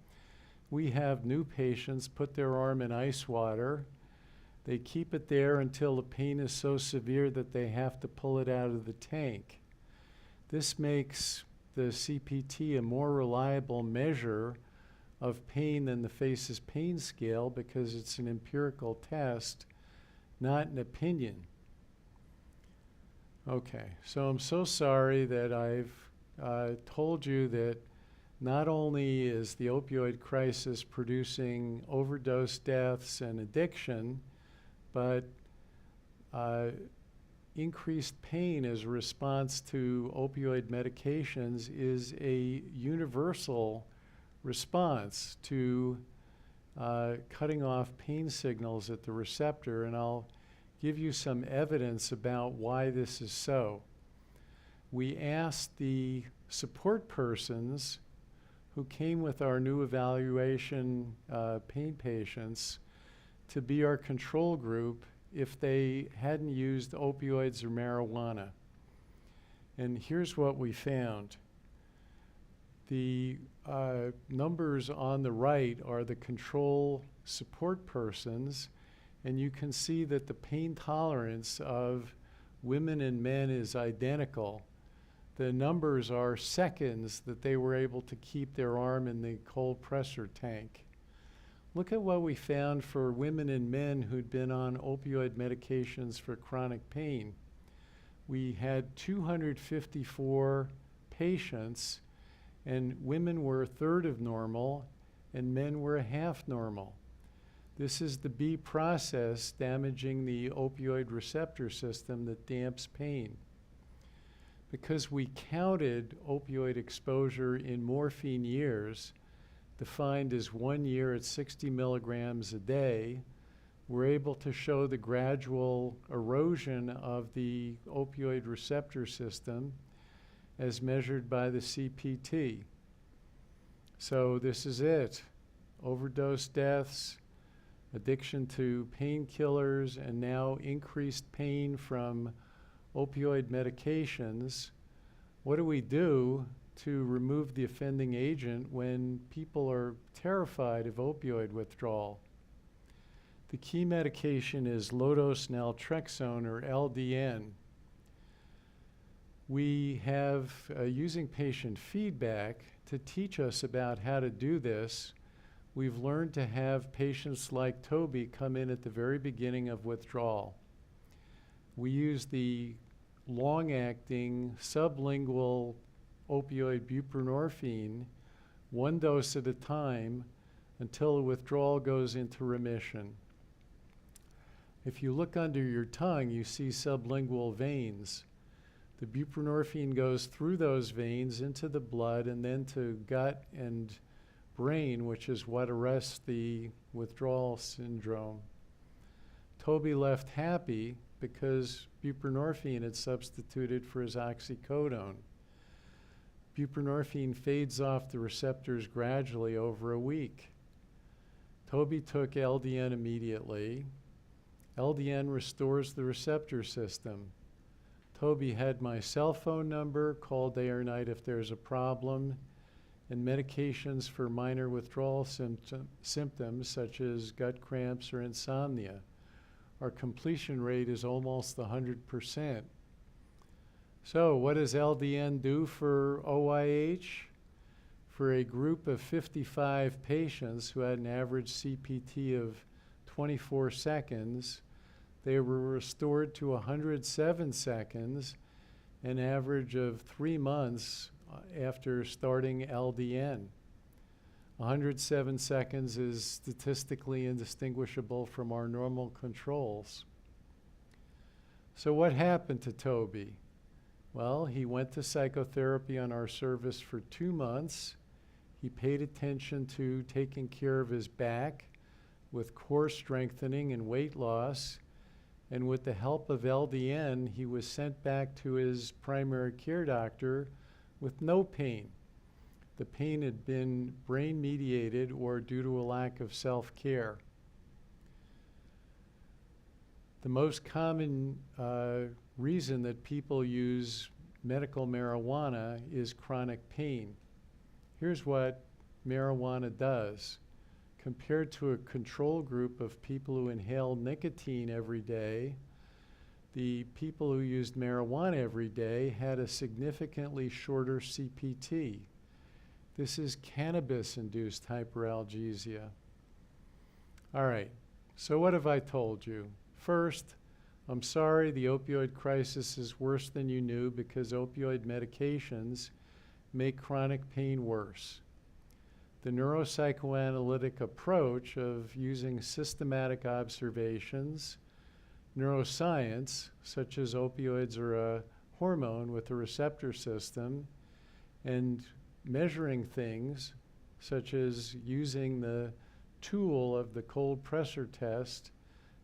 we have new patients put their arm in ice water. They keep it there until the pain is so severe that they have to pull it out of the tank. This makes the CPT a more reliable measure of pain than the FACES pain scale because it's an empirical test, not an opinion. Okay, so I'm so sorry that I've told you that not only is the opioid crisis producing overdose deaths and addiction, but increased pain as a response to opioid medications is a universal response to cutting off pain signals at the receptor, and I'll give you some evidence about why this is so. We asked the support persons who came with our new evaluation pain patients to be our control group if they hadn't used opioids or marijuana. And here's what we found. The numbers on the right are the control support persons, and you can see that the pain tolerance of women and men is identical. The numbers are seconds that they were able to keep their arm in the cold pressor tank. Look at what we found for women and men who'd been on opioid medications for chronic pain. We had 254 patients, and women were a third of normal, and men were a half normal. This is the B process damaging the opioid receptor system that damps pain. Because we counted opioid exposure in morphine years, defined as 1 year at 60 milligrams a day, we're able to show the gradual erosion of the opioid receptor system as measured by the CPT. So this is it. Overdose deaths, addiction to painkillers, and now increased pain from opioid medications. What do we do to remove the offending agent when people are terrified of opioid withdrawal? The key medication is low-dose naltrexone, or LDN. We have, using patient feedback to teach us about how to do this, we've learned to have patients like Toby come in at the very beginning of withdrawal. We use the long-acting sublingual opioid buprenorphine, 1 dose at a time, until the withdrawal goes into remission. If you look under your tongue, you see sublingual veins. The buprenorphine goes through those veins into the blood and then to gut and brain, which is what arrests the withdrawal syndrome. Toby left happy because buprenorphine had substituted for his oxycodone. Buprenorphine fades off the receptors gradually over a week. Toby took LDN immediately. LDN restores the receptor system. Toby had my cell phone number, call day or night if there's a problem, and medications for minor withdrawal symptoms such as gut cramps or insomnia. Our completion rate is almost 100%. So what does LDN do for OIH? For a group of 55 patients who had an average CPT of 24 seconds, they were restored to 107 seconds, an average of 3 months after starting LDN. 107 seconds is statistically indistinguishable from our normal controls. So what happened to Toby? Well, he went to psychotherapy on our service for 2 months. He paid attention to taking care of his back with core strengthening and weight loss. And with the help of LDN, he was sent back to his primary care doctor with no pain. The pain had been brain-mediated or due to a lack of self-care. The most common reason that people use medical marijuana is chronic pain. Here's what marijuana does. Compared to a control group of people who inhale nicotine every day, the people who used marijuana every day had a significantly shorter CPT. This is cannabis-induced hyperalgesia. All right, so what have I told you? First, I'm sorry the opioid crisis is worse than you knew because opioid medications make chronic pain worse. The neuropsychoanalytic approach of using systematic observations, neuroscience, such as opioids are a hormone with a receptor system, and measuring things, such as using the tool of the cold pressure test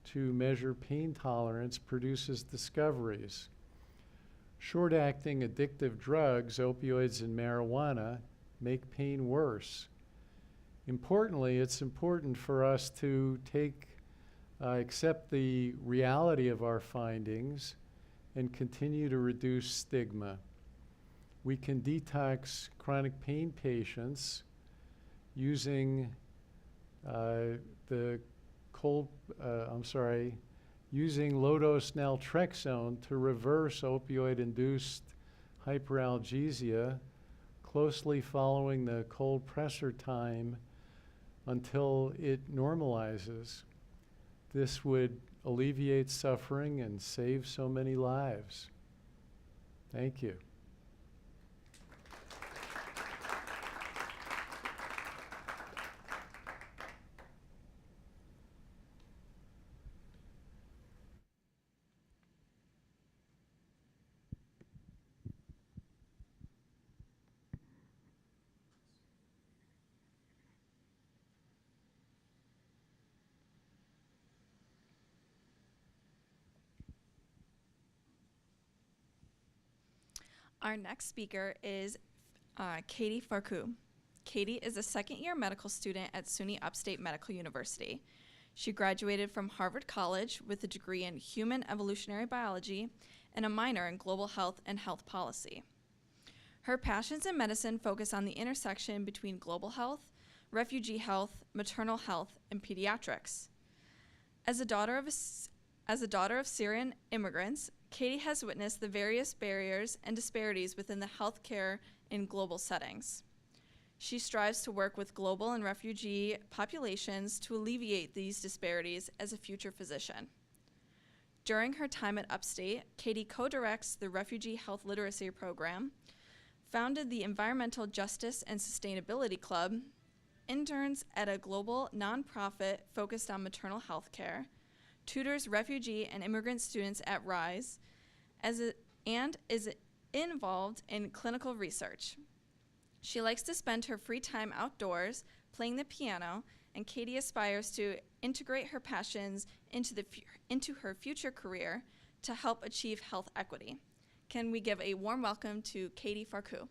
to measure pain tolerance, produces discoveries. Short-acting addictive drugs, opioids and marijuana, make pain worse. Importantly, it's important for us to accept the reality of our findings and continue to reduce stigma. We can detox chronic pain patients using using low-dose naltrexone to reverse opioid-induced hyperalgesia, closely following the cold pressor time until it normalizes. This would alleviate suffering and save so many lives. Thank you. Our next speaker is Katie Farku. Katie is a second-year medical student at SUNY Upstate Medical University. She graduated from Harvard College with a degree in human evolutionary biology and a minor in global health and health policy. Her passions in medicine focus on the intersection between global health, refugee health, maternal health, and pediatrics. As a daughter of Syrian immigrants, Katie has witnessed the various barriers and disparities within the healthcare in global settings. She strives to work with global and refugee populations to alleviate these disparities as a future physician. During her time at Upstate, Katie co-directs the Refugee Health Literacy Program, founded the Environmental Justice and Sustainability Club, interns at a global nonprofit focused on maternal health care, tutors refugee and immigrant students at RISE, and is involved in clinical research. She likes to spend her free time outdoors, playing the piano, and Katie aspires to integrate her passions into her future career to help achieve health equity. Can we give a warm welcome to Katie Farku?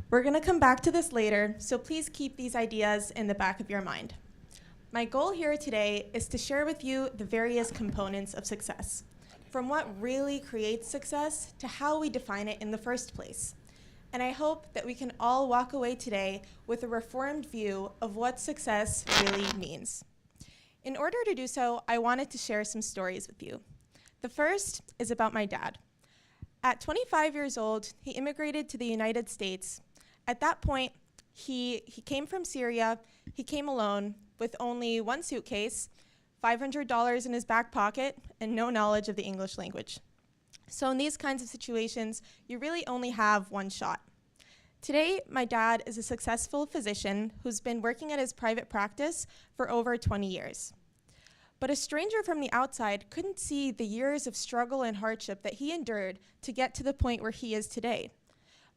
We're going to come back to this later, so please keep these ideas in the back of your mind. My goal here today is to share with you the various components of success, from what really creates success to how we define it in the first place. And I hope that we can all walk away today with a reformed view of what success really means. In order to do so, I wanted to share some stories with you. The first is about my dad. At 25 years old, he immigrated to the United States. At that point, he came from Syria. He came alone with only one suitcase, $500 in his back pocket, and no knowledge of the English language. So in these kinds of situations, you really only have one shot. Today, my dad is a successful physician who's been working at his private practice for over 20 years. But a stranger from the outside couldn't see the years of struggle and hardship that he endured to get to the point where he is today.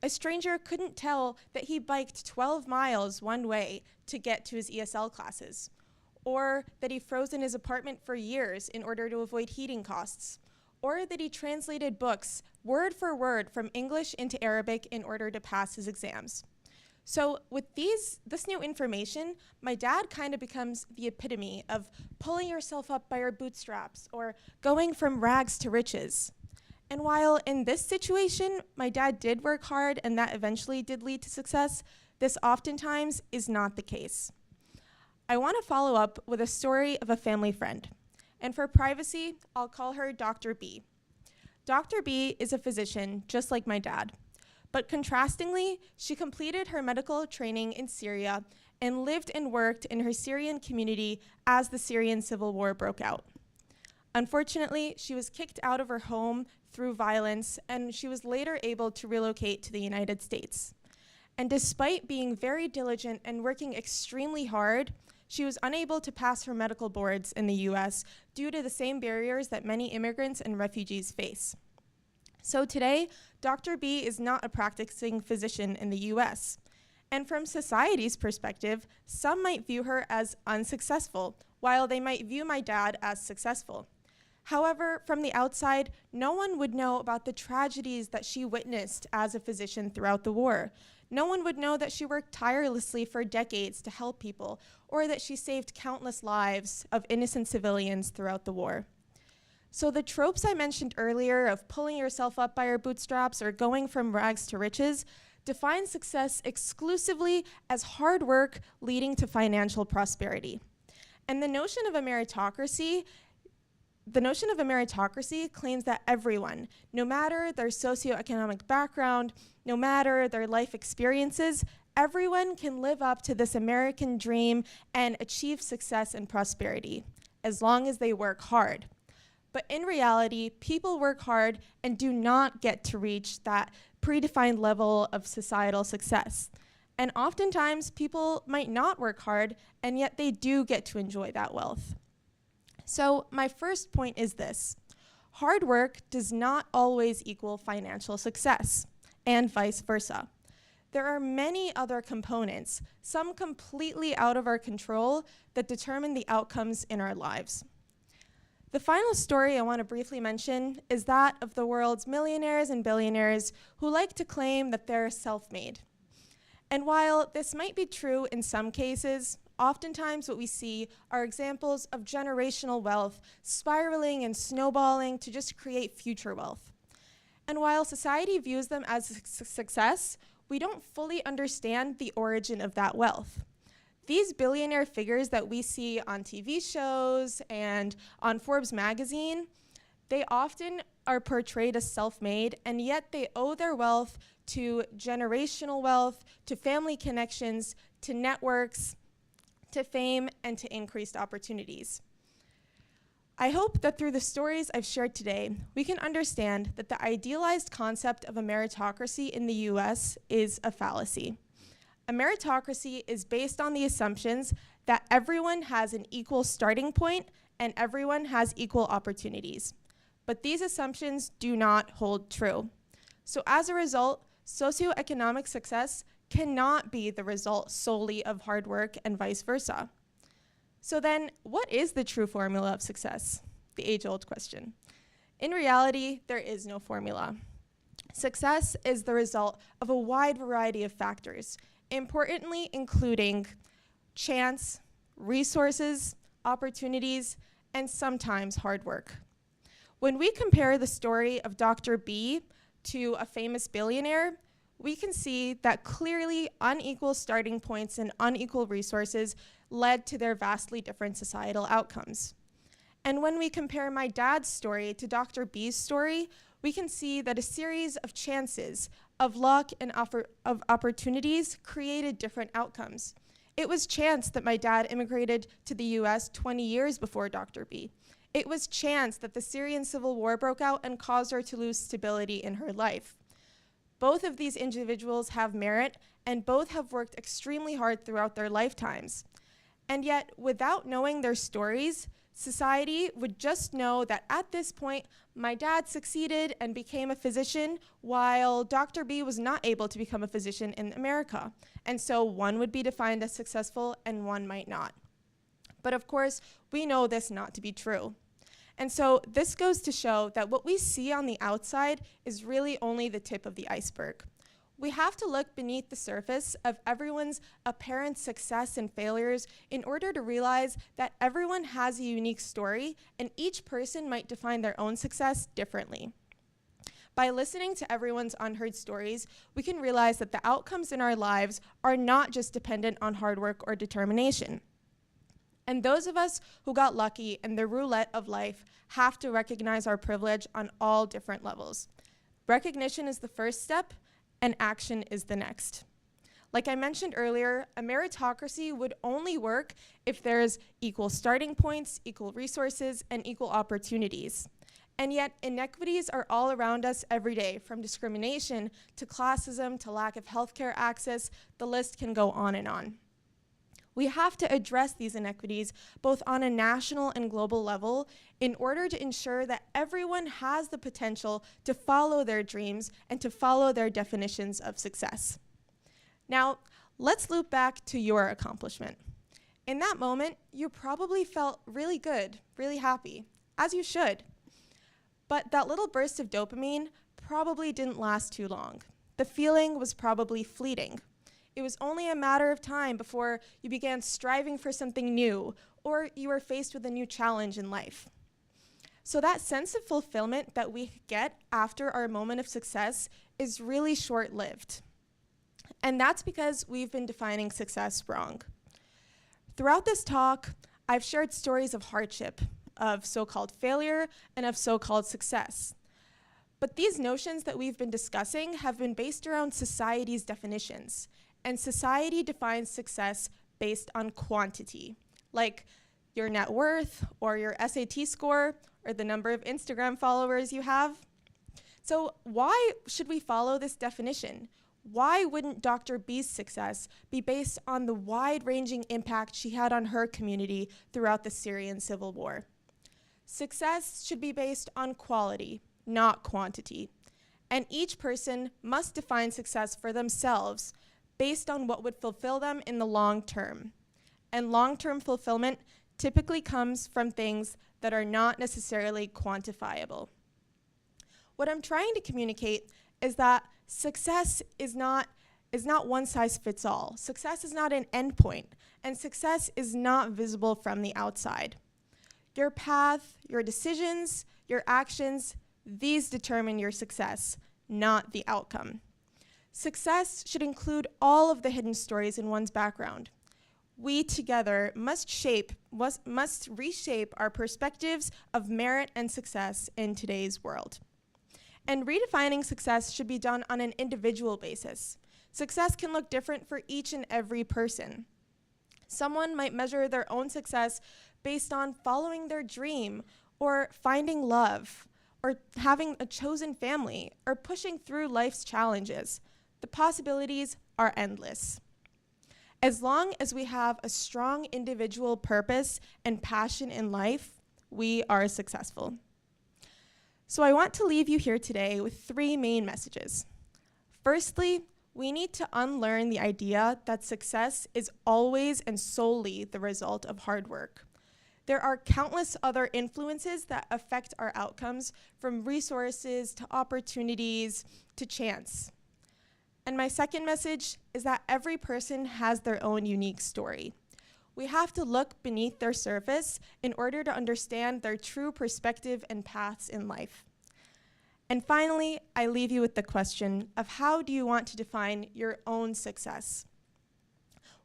A stranger couldn't tell that he biked 12 miles one way to get to his ESL classes, or that he froze in his apartment for years in order to avoid heating costs, or that he translated books word for word from English into Arabic in order to pass his exams. So with this new information, my dad kind of becomes the epitome of pulling yourself up by your bootstraps or going from rags to riches. And while in this situation, my dad did work hard and that eventually did lead to success, this oftentimes is not the case. I want to follow up with a story of a family friend. And for privacy, I'll call her Dr. B. Dr. B is a physician just like my dad. But contrastingly, she completed her medical training in Syria and lived and worked in her Syrian community as the Syrian civil war broke out. Unfortunately, she was kicked out of her home through violence, and she was later able to relocate to the United States. And despite being very diligent and working extremely hard, she was unable to pass her medical boards in the US due to the same barriers that many immigrants and refugees face. So today, Dr. B is not a practicing physician in the US. And from society's perspective, some might view her as unsuccessful, while they might view my dad as successful. However, from the outside, no one would know about the tragedies that she witnessed as a physician throughout the war. No one would know that she worked tirelessly for decades to help people, or that she saved countless lives of innocent civilians throughout the war. So the tropes I mentioned earlier of pulling yourself up by your bootstraps or going from rags to riches define success exclusively as hard work leading to financial prosperity. And the notion of a meritocracy claims that everyone, no matter their socioeconomic background, no matter their life experiences, everyone can live up to this American dream and achieve success and prosperity, as long as they work hard. But in reality, people work hard and do not get to reach that predefined level of societal success. And oftentimes, people might not work hard, and yet they do get to enjoy that wealth. So my first point is this: hard work does not always equal financial success, and vice versa. There are many other components, some completely out of our control, that determine the outcomes in our lives. The final story I want to briefly mention is that of the world's millionaires and billionaires who like to claim that they're self-made. And while this might be true in some cases, oftentimes what we see are examples of generational wealth spiraling and snowballing to just create future wealth. And while society views them as a success, we don't fully understand the origin of that wealth. These billionaire figures that we see on TV shows and on Forbes magazine, they often are portrayed as self-made, and yet they owe their wealth to generational wealth, to family connections, to networks, to fame, and to increased opportunities. I hope that through the stories I've shared today, we can understand that the idealized concept of a meritocracy in the US is a fallacy. A meritocracy is based on the assumptions that everyone has an equal starting point and everyone has equal opportunities. But these assumptions do not hold true. So as a result, socioeconomic success cannot be the result solely of hard work and vice versa. So then, what is the true formula of success? The age-old question. In reality, there is no formula. Success is the result of a wide variety of factors, importantly including chance, resources, opportunities, and sometimes hard work. When we compare the story of Dr. B to a famous billionaire, we can see that clearly unequal starting points and unequal resources led to their vastly different societal outcomes. And when we compare my dad's story to Dr. B's story, we can see that a series of chances, of luck, and of opportunities created different outcomes. It was chance that my dad immigrated to the US 20 years before Dr. B. It was chance that the Syrian civil war broke out and caused her to lose stability in her life. Both of these individuals have merit, and both have worked extremely hard throughout their lifetimes. And yet, without knowing their stories, society would just know that at this point, my dad succeeded and became a physician, while Dr. B was not able to become a physician in America. And so one would be defined as successful and one might not. But of course, we know this not to be true. And so this goes to show that what we see on the outside is really only the tip of the iceberg. We have to look beneath the surface of everyone's apparent success and failures in order to realize that everyone has a unique story and each person might define their own success differently. By listening to everyone's unheard stories, we can realize that the outcomes in our lives are not just dependent on hard work or determination. And those of us who got lucky in the roulette of life have to recognize our privilege on all different levels. Recognition is the first step, and action is the next. Like I mentioned earlier, a meritocracy would only work if there's equal starting points, equal resources, and equal opportunities. And yet, inequities are all around us every day, from discrimination to classism to lack of healthcare access. The list can go on and on. We have to address these inequities both on a national and global level in order to ensure that everyone has the potential to follow their dreams and to follow their definitions of success. Now, let's loop back to your accomplishment. In that moment, you probably felt really good, really happy, as you should. But that little burst of dopamine probably didn't last too long. The feeling was probably fleeting. It was only a matter of time before you began striving for something new, or you were faced with a new challenge in life. So that sense of fulfillment that we get after our moment of success is really short-lived. And that's because we've been defining success wrong. Throughout this talk, I've shared stories of hardship, of so-called failure, and of so-called success. But these notions that we've been discussing have been based around society's definitions. And society defines success based on quantity, like your net worth, or your SAT score, or the number of Instagram followers you have. So why should we follow this definition? Why wouldn't Dr. B's success be based on the wide-ranging impact she had on her community throughout the Syrian civil war? Success should be based on quality, not quantity. And each person must define success for themselves based on what would fulfill them in the long term. And long-term fulfillment typically comes from things that are not necessarily quantifiable. What I'm trying to communicate is that success is not one size fits all. Success is not an endpoint, and success is not visible from the outside. Your path, your decisions, your actions, these determine your success, not the outcome. Success should include all of the hidden stories in one's background. We together must reshape our perspectives of merit and success in today's world. And redefining success should be done on an individual basis. Success can look different for each and every person. Someone might measure their own success based on following their dream, or finding love, or having a chosen family, or pushing through life's challenges. The possibilities are endless. As long as we have a strong individual purpose and passion in life, we are successful. So I want to leave you here today with 3 main messages. Firstly, we need to unlearn the idea that success is always and solely the result of hard work. There are countless other influences that affect our outcomes, from resources to opportunities to chance. And my second message is that every person has their own unique story. We have to look beneath their surface in order to understand their true perspective and paths in life. And finally, I leave you with the question of how do you want to define your own success?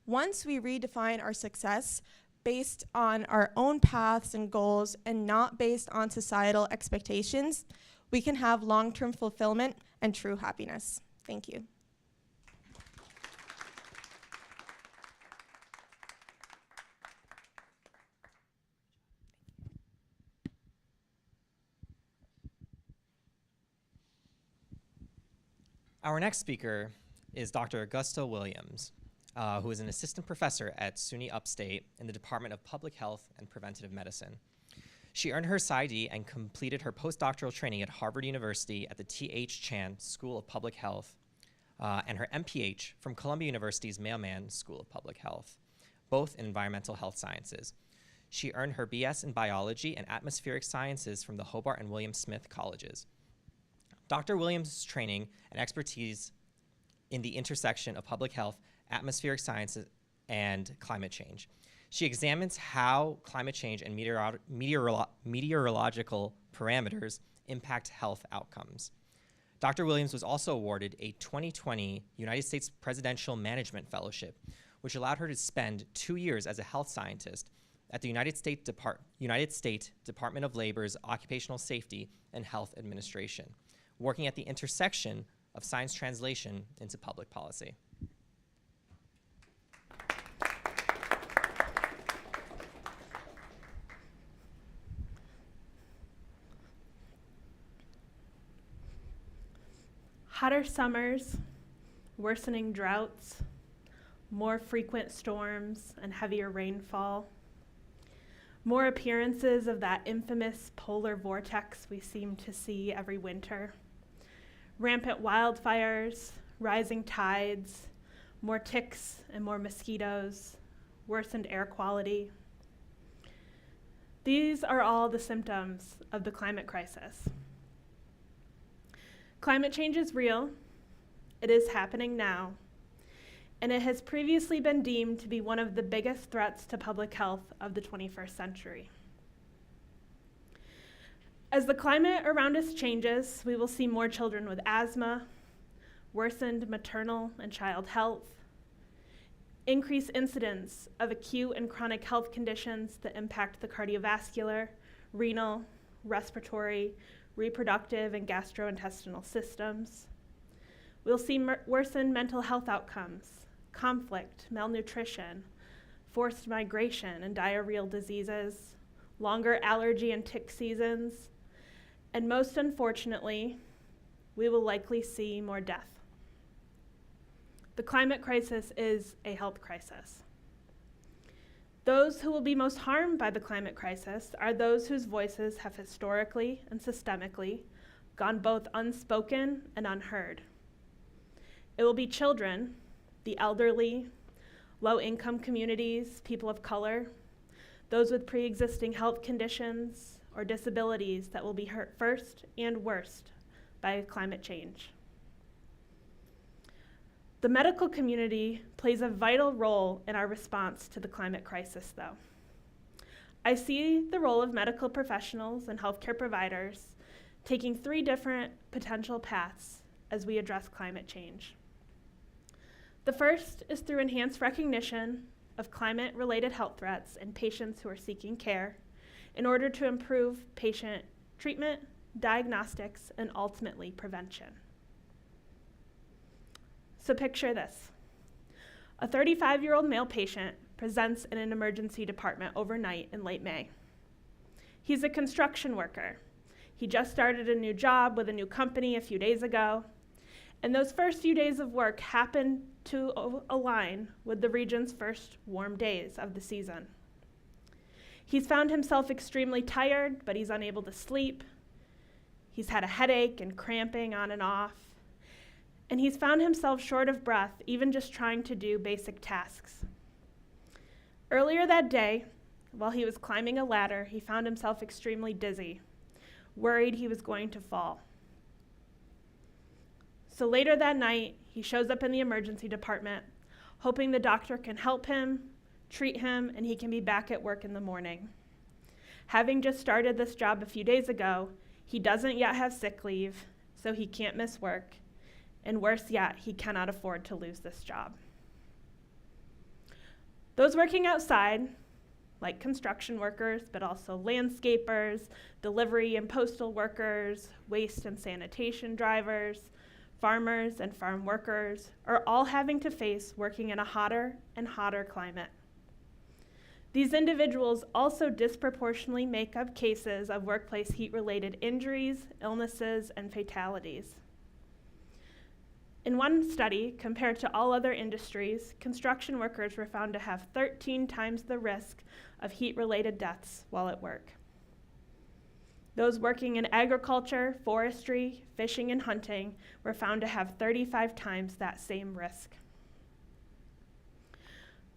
Once we redefine our success based on our own paths and goals and not based on societal expectations, we can have long-term fulfillment and true happiness. Thank you. Our next speaker is Dr. Augusta Williams, who is an assistant professor at SUNY Upstate in the Department of Public Health and Preventative Medicine. She earned her PsyD and completed her postdoctoral training at Harvard University at the T.H. Chan School of Public Health, and her MPH from Columbia University's Mailman School of Public Health, both in environmental health sciences. She earned her BS in biology and atmospheric sciences from the Hobart and William Smith colleges. Dr. Williams' training and expertise in the intersection of public health, atmospheric sciences, and climate change. She examines how climate change and meteorological parameters impact health outcomes. Dr. Williams was also awarded a 2020 United States Presidential Management Fellowship, which allowed her to spend 2 years as a health scientist at the United States Department of Labor's Occupational Safety and Health Administration, working at the intersection of science translation into public policy. Hotter summers, worsening droughts, more frequent storms and heavier rainfall, more appearances of that infamous polar vortex we seem to see every winter, rampant wildfires, rising tides, more ticks and more mosquitoes, worsened air quality. These are all the symptoms of the climate crisis. Climate change is real, it is happening now, and it has previously been deemed to be one of the biggest threats to public health of the 21st century. As the climate around us changes, we will see more children with asthma, worsened maternal and child health, increased incidence of acute and chronic health conditions that impact the cardiovascular, renal, respiratory, reproductive, and gastrointestinal systems. We'll see worsened mental health outcomes, conflict, malnutrition, forced migration and diarrheal diseases, longer allergy and tick seasons, and most unfortunately, we will likely see more death. The climate crisis is a health crisis. Those who will be most harmed by the climate crisis are those whose voices have historically and systemically gone both unspoken and unheard. It will be children, the elderly, low-income communities, people of color, those with pre-existing health conditions or disabilities that will be hurt first and worst by climate change. The medical community plays a vital role in our response to the climate crisis, though. I see the role of medical professionals and healthcare providers taking 3 different potential paths as we address climate change. The first is through enhanced recognition of climate-related health threats in patients who are seeking care in order to improve patient treatment, diagnostics, and ultimately prevention. So picture this. A 35-year-old male patient presents in an emergency department overnight in late May. He's a construction worker. He just started a new job with a new company a few days ago, and those first few days of work happen to align with the region's first warm days of the season. He's found himself extremely tired, but he's unable to sleep. He's had a headache and cramping on and off. And he's found himself short of breath, even just trying to do basic tasks. Earlier that day, while he was climbing a ladder, he found himself extremely dizzy, worried he was going to fall. So later that night, he shows up in the emergency department, hoping the doctor can help him, treat him, and he can be back at work in the morning. Having just started this job a few days ago, he doesn't yet have sick leave, so he can't miss work. And worse yet, he cannot afford to lose this job. Those working outside, like construction workers, but also landscapers, delivery and postal workers, waste and sanitation drivers, farmers and farm workers, are all having to face working in a hotter and hotter climate. These individuals also disproportionately make up cases of workplace heat-related injuries, illnesses, and fatalities. In one study, compared to all other industries, construction workers were found to have 13 times the risk of heat-related deaths while at work. Those working in agriculture, forestry, fishing, and hunting were found to have 35 times that same risk.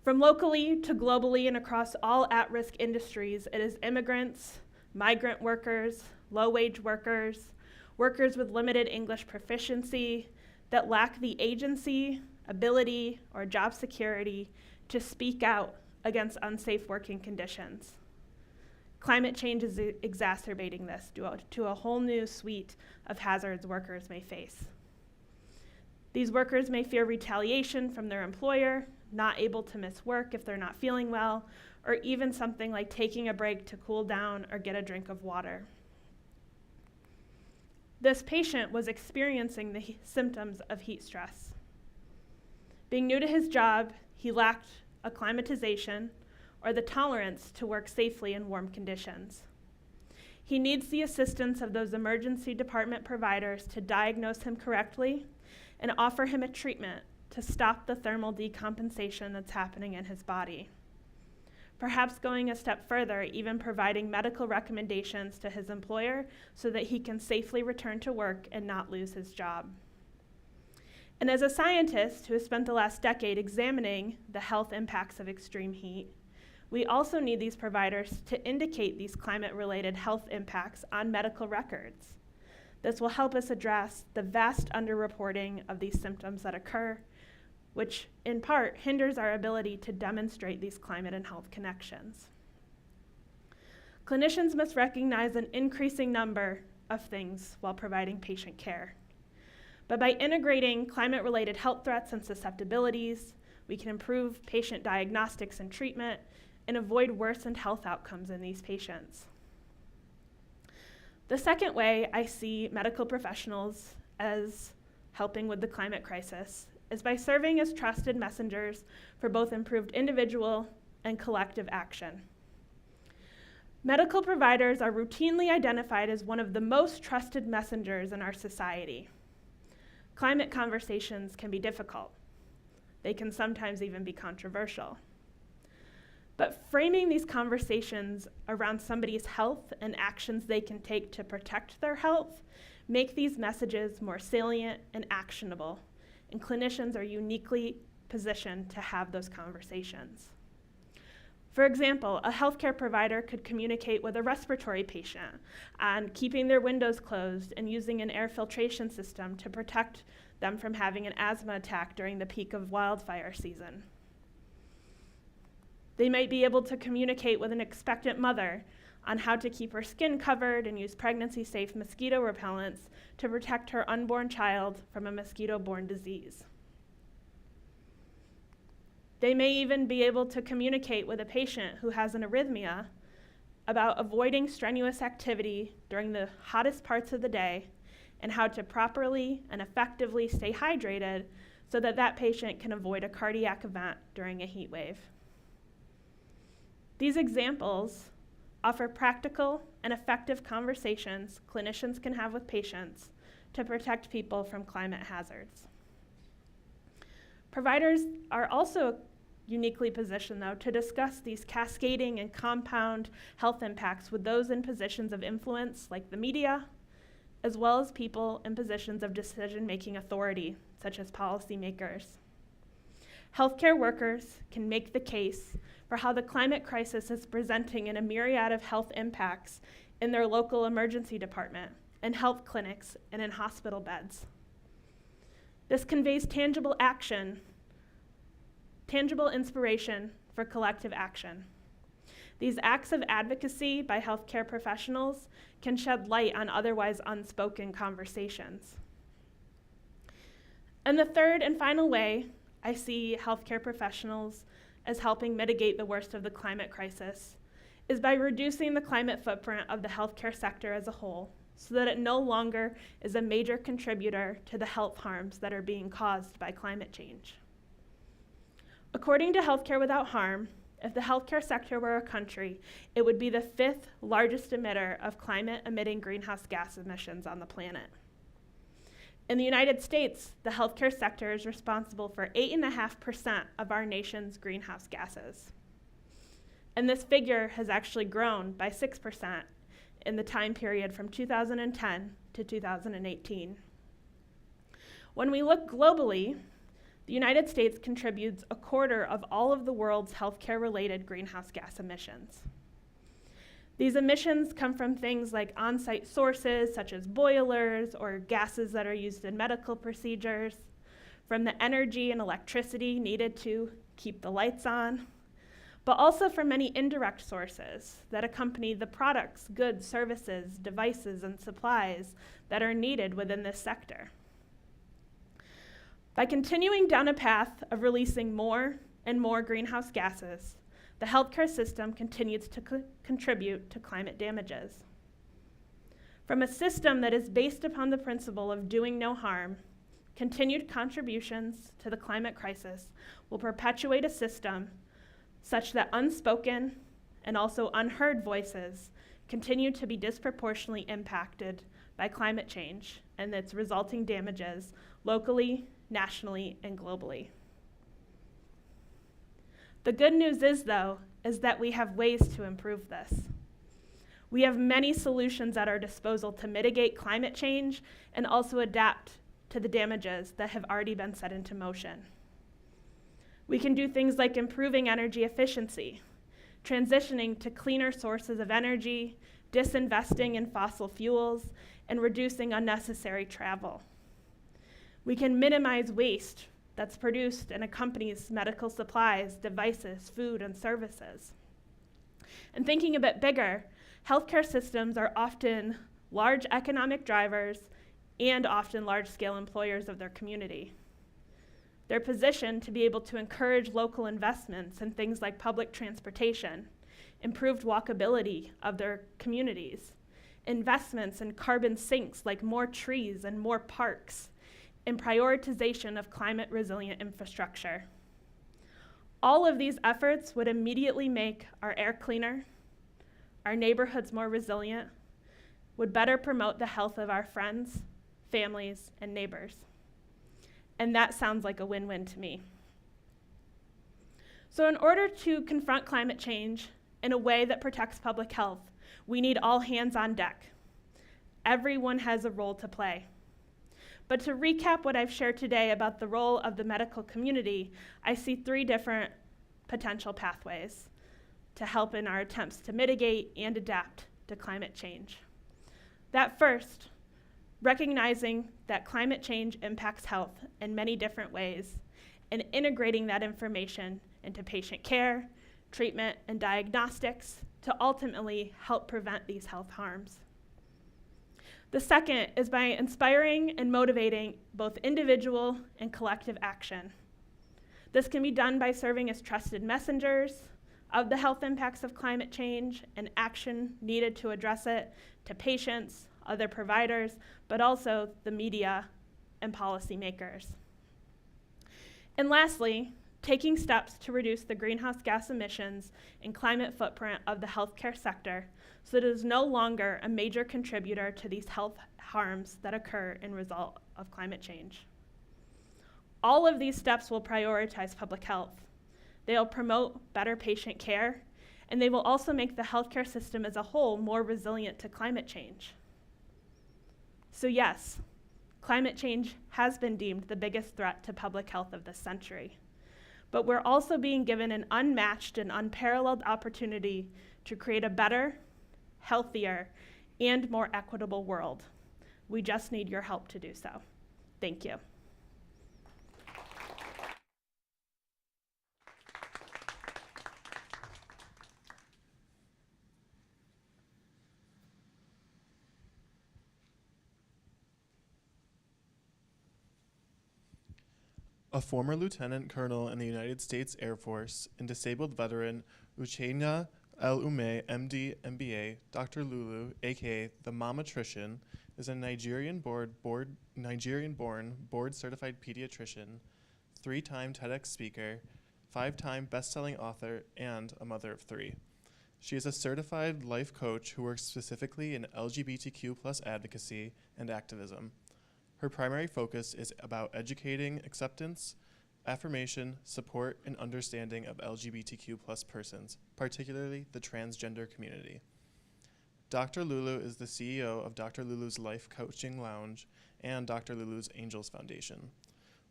From locally to globally and across all at-risk industries, it is immigrants, migrant workers, low-wage workers, workers with limited English proficiency that lack the agency, ability, or job security to speak out against unsafe working conditions. Climate change is exacerbating this to a whole new suite of hazards workers may face. These workers may fear retaliation from their employer, not able to miss work if they're not feeling well, or even something like taking a break to cool down or get a drink of water. This patient was experiencing the symptoms of heat stress. Being new to his job, he lacked acclimatization or the tolerance to work safely in warm conditions. He needs the assistance of those emergency department providers to diagnose him correctly and offer him a treatment to stop the thermal decompensation that's happening in his body. Perhaps going a step further, even providing medical recommendations to his employer so that he can safely return to work and not lose his job. And as a scientist who has spent the last decade examining the health impacts of extreme heat, we also need these providers to indicate these climate-related health impacts on medical records. This will help us address the vast underreporting of these symptoms that occur, which in part hinders our ability to demonstrate these climate and health connections. Clinicians must recognize an increasing number of things while providing patient care. But by integrating climate-related health threats and susceptibilities, we can improve patient diagnostics and treatment and avoid worsened health outcomes in these patients. The second way I see medical professionals as helping with the climate crisis is by serving as trusted messengers for both improved individual and collective action. Medical providers are routinely identified as one of the most trusted messengers in our society. Climate conversations can be difficult. They can sometimes even be controversial. But framing these conversations around somebody's health and actions they can take to protect their health make these messages more salient and actionable, and clinicians are uniquely positioned to have those conversations. For example, a healthcare provider could communicate with a respiratory patient on keeping their windows closed and using an air filtration system to protect them from having an asthma attack during the peak of wildfire season. They might be able to communicate with an expectant mother on how to keep her skin covered and use pregnancy-safe mosquito repellents to protect her unborn child from a mosquito-borne disease. They may even be able to communicate with a patient who has an arrhythmia about avoiding strenuous activity during the hottest parts of the day and how to properly and effectively stay hydrated so that that patient can avoid a cardiac event during a heat wave. These examples offer practical and effective conversations clinicians can have with patients to protect people from climate hazards. Providers are also uniquely positioned, though, to discuss these cascading and compound health impacts with those in positions of influence, like the media, as well as people in positions of decision-making authority, such as policymakers. Healthcare workers can make the case for how the climate crisis is presenting in a myriad of health impacts in their local emergency department, in health clinics, and in hospital beds. This conveys tangible action, tangible inspiration for collective action. These acts of advocacy by healthcare professionals can shed light on otherwise unspoken conversations. And the third and final way I see healthcare professionals as helping mitigate the worst of the climate crisis is by reducing the climate footprint of the healthcare sector as a whole so that it no longer is a major contributor to the health harms that are being caused by climate change. According to Healthcare Without Harm, if the healthcare sector were a country, it would be the 5th largest emitter of climate-emitting greenhouse gas emissions on the planet. In the United States, the healthcare sector is responsible for 8.5% of our nation's greenhouse gases. And this figure has actually grown by 6% in the time period from 2010 to 2018. When we look globally, the United States contributes 1/4 of all of the world's healthcare-related greenhouse gas emissions. These emissions come from things like on-site sources, such as boilers or gases that are used in medical procedures, from the energy and electricity needed to keep the lights on, but also from many indirect sources that accompany the products, goods, services, devices, and supplies that are needed within this sector. By continuing down a path of releasing more and more greenhouse gases, the healthcare system continues to contribute to climate damages. From a system that is based upon the principle of doing no harm, continued contributions to the climate crisis will perpetuate a system such that unspoken and also unheard voices continue to be disproportionately impacted by climate change and its resulting damages locally, nationally, and globally. The good news is, though, is that we have ways to improve this. We have many solutions at our disposal to mitigate climate change and also adapt to the damages that have already been set into motion. We can do things like improving energy efficiency, transitioning to cleaner sources of energy, disinvesting in fossil fuels, and reducing unnecessary travel. We can minimize waste that's produced and accompanies medical supplies, devices, food, and services. And thinking a bit bigger, healthcare systems are often large economic drivers and often large-scale employers of their community. They're positioned to be able to encourage local investments in things like public transportation, improved walkability of their communities, investments in carbon sinks like more trees and more parks, and prioritization of climate-resilient infrastructure. All of these efforts would immediately make our air cleaner, our neighborhoods more resilient, would better promote the health of our friends, families, and neighbors. And that sounds like a win-win to me. So in order to confront climate change in a way that protects public health, we need all hands on deck. Everyone has a role to play. But to recap what I've shared today about the role of the medical community, I see 3 different potential pathways to help in our attempts to mitigate and adapt to climate change. That first, recognizing that climate change impacts health in many different ways and integrating that information into patient care, treatment, and diagnostics to ultimately help prevent these health harms. The second is by inspiring and motivating both individual and collective action. This can be done by serving as trusted messengers of the health impacts of climate change and action needed to address it to patients, other providers, but also the media and policymakers. And lastly, taking steps to reduce the greenhouse gas emissions and climate footprint of the healthcare sector so that it is no longer a major contributor to these health harms that occur in result of climate change. All of these steps will prioritize public health. They'll promote better patient care, and they will also make the healthcare system as a whole more resilient to climate change. So yes, climate change has been deemed the biggest threat to public health of this century. But we're also being given an unmatched and unparalleled opportunity to create a better, healthier, and more equitable world. We just need your help to do so. Thank you. A former lieutenant colonel in the United States Air Force and disabled veteran Uchenna El-Ume, MD, MBA, Dr. Lulu, aka the Momatrician, is a Nigerian-born board-certified pediatrician, 3-time TEDx speaker, 5-time best-selling author, and a mother of 3. She is a certified life coach who works specifically in LGBTQ+ advocacy and activism. Her primary focus is about educating acceptance, affirmation, support, and understanding of LGBTQ+ persons, particularly the transgender community. Dr. Lulu is the CEO of Dr. Lulu's Life Coaching Lounge and Dr. Lulu's Angels Foundation.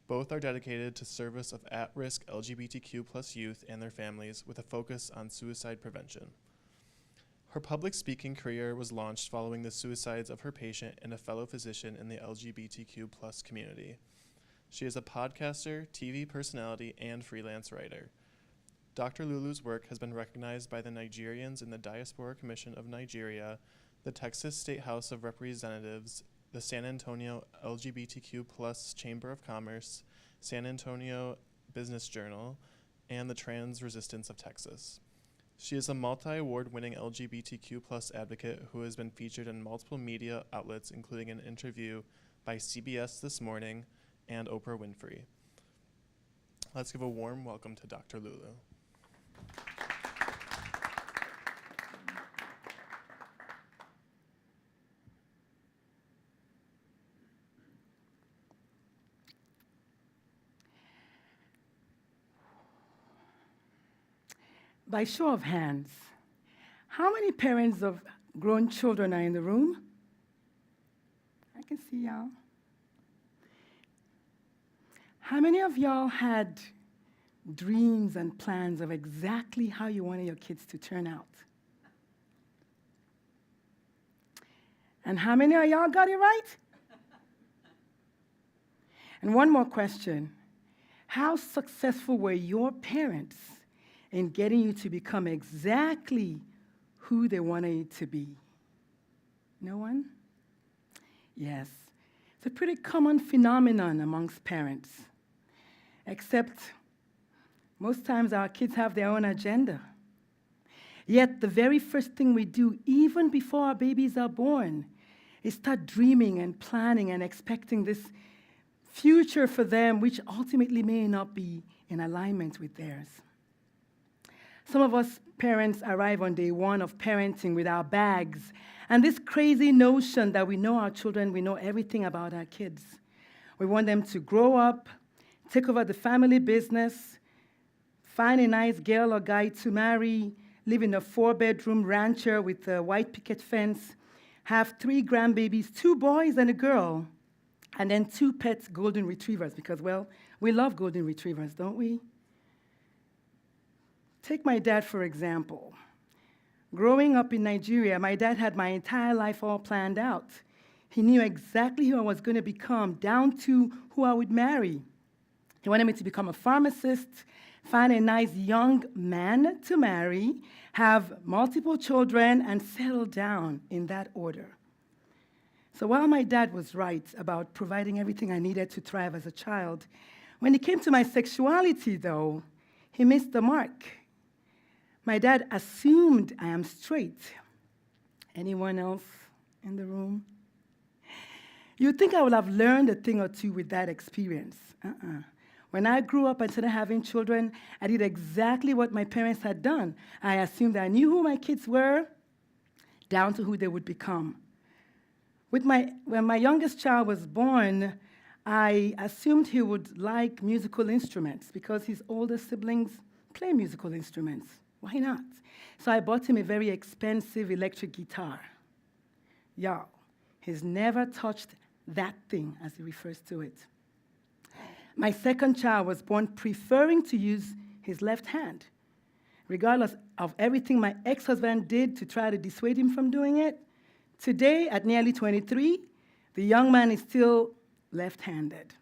Both are dedicated to service of at-risk LGBTQ+ youth and their families with a focus on suicide prevention. Her public speaking career was launched following the suicides of her patient and a fellow physician in the LGBTQ+ community. She is a podcaster, TV personality, and freelance writer. Dr. Lulu's work has been recognized by the Nigerians in the Diaspora Commission of Nigeria, the Texas State House of Representatives, the San Antonio LGBTQ+ Chamber of Commerce, San Antonio Business Journal, and the Trans Resistance of Texas. She is a multi-award-winning LGBTQ+ advocate who has been featured in multiple media outlets, including an interview by CBS This Morning and Oprah Winfrey. Let's give a warm welcome to Dr. Lulu. By show of hands, how many parents of grown children are in the room? I can see y'all. How many of y'all had dreams and plans of exactly how you wanted your kids to turn out. And how many of y'all got it right? And one more question. How successful were your parents in getting you to become exactly who they wanted you to be? No one? Yes. It's a pretty common phenomenon amongst parents. Except most times our kids have their own agenda. Yet the very first thing we do, even before our babies are born, is start dreaming and planning and expecting this future for them, which ultimately may not be in alignment with theirs. Some of us parents arrive on day one of parenting with our bags and this crazy notion that we know our children, we know everything about our kids. We want them to grow up, take over the family business, find a nice girl or guy to marry, live in a 4-bedroom rancher with a white picket fence, have 3 grandbabies, 2 boys and a girl, and then 2 pet golden retrievers because, well, we love golden retrievers, don't we? Take my dad, for example. Growing up in Nigeria, my dad had my entire life all planned out. He knew exactly who I was going to become, down to who I would marry. He wanted me to become a pharmacist, find a nice young man to marry, have multiple children, and settle down in that order. So while my dad was right about providing everything I needed to thrive as a child, when it came to my sexuality, though, he missed the mark. My dad assumed I am straight. Anyone else in the room? You'd think I would have learned a thing or two with that experience. When I grew up and started having children, I did exactly what my parents had done. I assumed I knew who my kids were, down to who they would become. When my youngest child was born, I assumed he would like musical instruments because his older siblings play musical instruments. Why not? So I bought him a very expensive electric guitar. Y'all, he's never touched that thing, as he refers to it. My second child was born preferring to use his left hand. Regardless of everything my ex-husband did to try to dissuade him from doing it, today, at nearly 23, the young man is still left-handed.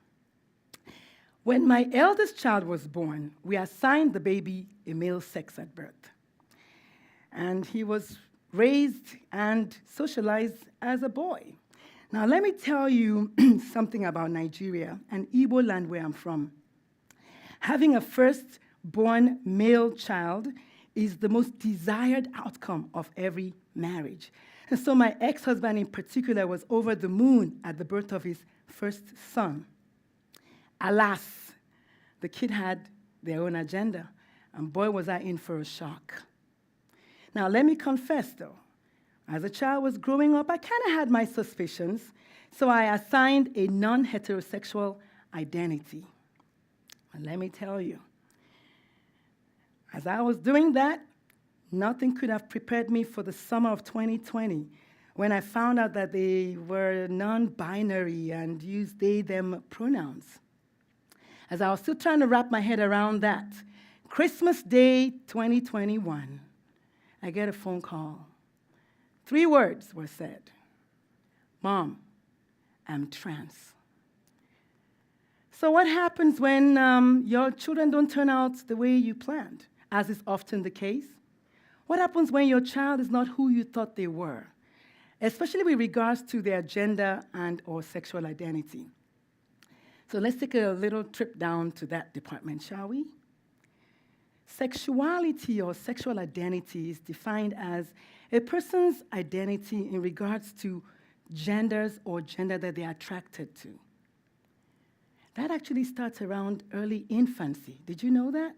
When my eldest child was born, we assigned the baby a male sex at birth. And he was raised and socialized as a boy. Now, let me tell you something about Nigeria and Igbo land where I'm from. Having a first-born male child is the most desired outcome of every marriage. And so my ex-husband in particular was over the moon at the birth of his first son. Alas, the kid had their own agenda, and boy, was I in for a shock. Now, let me confess, though, as a child was growing up, I kind of had my suspicions, so I assigned a non-heterosexual identity. And let me tell you, as I was doing that, nothing could have prepared me for the summer of 2020, when I found out that they were non-binary and used they, them pronouns. As I was still trying to wrap my head around that, Christmas Day 2021, I get a phone call. 3 words were said. Mom, I'm trans. So what happens when your children don't turn out the way you planned, as is often the case? What happens when your child is not who you thought they were, especially with regards to their gender and or sexual identity? So let's take a little trip down to that department, shall we? Sexuality or sexual identity is defined as a person's identity in regards to genders or gender that they are attracted to. That actually starts around early infancy. Did you know that?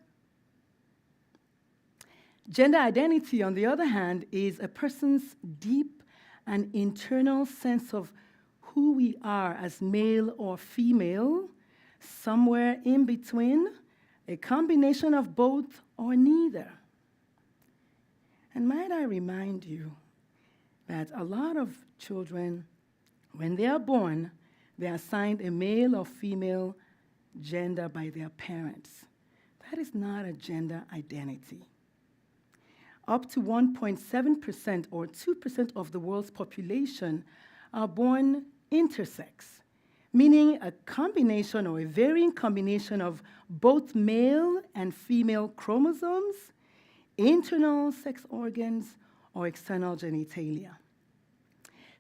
Gender identity, on the other hand, is a person's deep and internal sense of who we are as male or female, somewhere in between, a combination of both or neither. And might I remind you that a lot of children, when they are born, they are assigned a male or female gender by their parents. That is not a gender identity. Up to 1.7% or 2% of the world's population are born intersex, meaning a combination or a varying combination of both male and female chromosomes, internal sex organs, or external genitalia.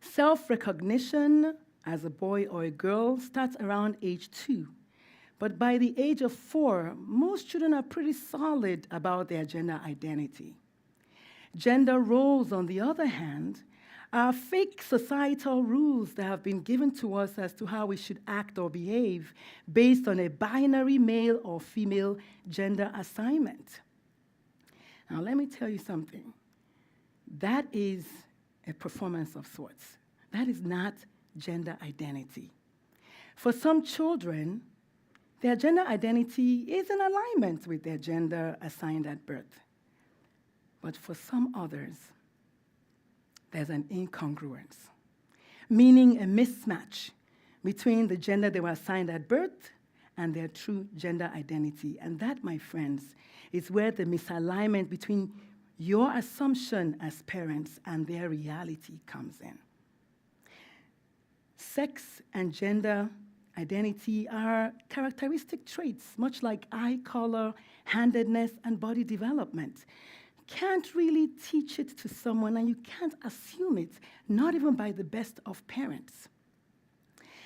Self-recognition as a boy or a girl starts around age 2. But by the age of 4, most children are pretty solid about their gender identity. Gender roles, on the other hand, are fake societal rules that have been given to us as to how we should act or behave based on a binary male or female gender assignment. Now, let me tell you something. That is a performance of sorts. That is not gender identity. For some children, their gender identity is in alignment with their gender assigned at birth. But for some others, there's an incongruence, meaning a mismatch between the gender they were assigned at birth and their true gender identity. And that, my friends, is where the misalignment between your assumption as parents and their reality comes in. Sex and gender identity are characteristic traits, much like eye color, handedness, and body development. Can't really teach it to someone, and you can't assume it, not even by the best of parents.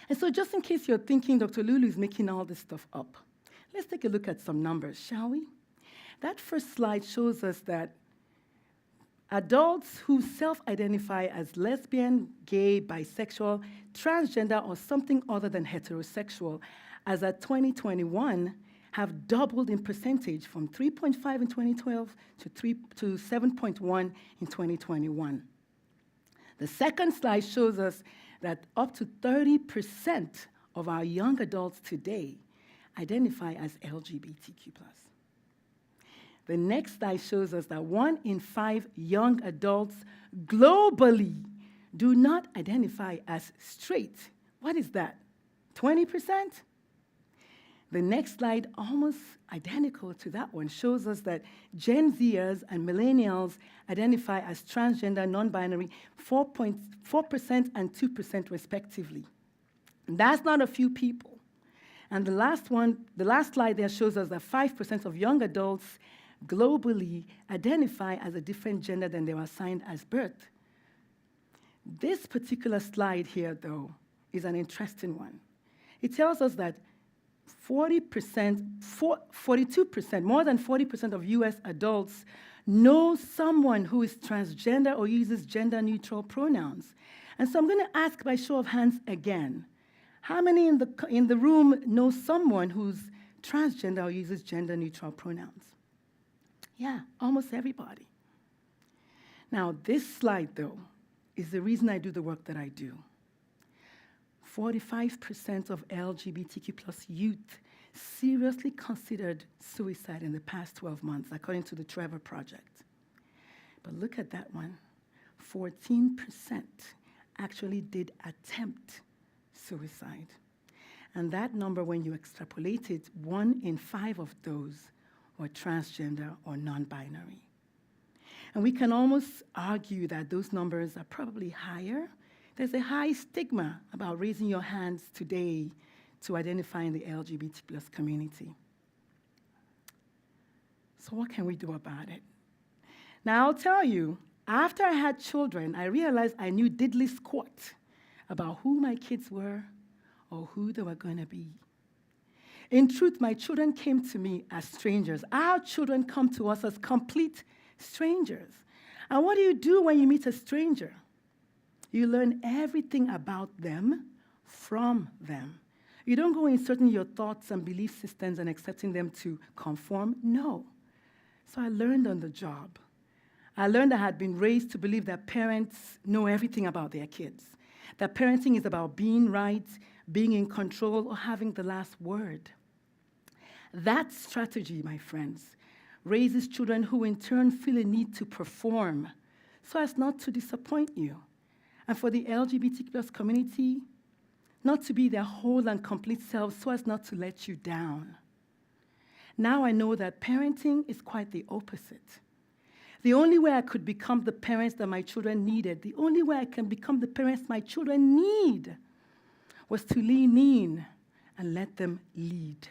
And so just in case you're thinking Dr. Lulu is making all this stuff up, let's take a look at some numbers, shall we? That first slide shows us that adults who self-identify as lesbian, gay, bisexual, transgender, or something other than heterosexual, as at 2021, have doubled in percentage from 3.5 in 2012 to 7.1 in 2021. The second slide shows us that up to 30% of our young adults today identify as LGBTQ+. The next slide shows us that 1 in 5 young adults globally do not identify as straight. What is that? 20%? The next slide, almost identical to that one, shows us that Gen Zers and millennials identify as transgender, non-binary, 4% and 2% respectively. And that's not a few people. And the last slide there shows us that 5% of young adults globally identify as a different gender than they were assigned as birth. This particular slide here, though, is an interesting one. It tells us that 42%, more than 40% of US adults know someone who is transgender or uses gender-neutral pronouns. And so I'm going to ask by show of hands again, how many in the room know someone who's transgender or uses gender-neutral pronouns? Yeah, almost everybody. Now, this slide, though, is the reason I do the work that I do. 45% of LGBTQ+ youth seriously considered suicide in the past 12 months, according to the Trevor Project. But look at that one. 14% actually did attempt suicide. And that number, when you extrapolate it, 1 in 5 of those were transgender or non-binary. And we can almost argue that those numbers are probably higher. There's a high stigma about raising your hands today to identify in the LGBT+ community. So what can we do about it? Now, I'll tell you, after I had children, I realized I knew diddly squat about who my kids were or who they were going to be. In truth, my children came to me as strangers. Our children come to us as complete strangers. And what do you do when you meet a stranger? You learn everything about them from them. You don't go inserting your thoughts and belief systems and accepting them to conform. No. So I learned on the job. I learned I had been raised to believe that parents know everything about their kids, that parenting is about being right, being in control, or having the last word. That strategy, my friends, raises children who in turn feel a need to perform so as not to disappoint you. And for the LGBT+ community, not to be their whole and complete selves so as not to let you down. Now I know that parenting is quite the opposite. The only way I could become the parents that my children needed, the only way I can become the parents my children need, was to lean in and let them lead.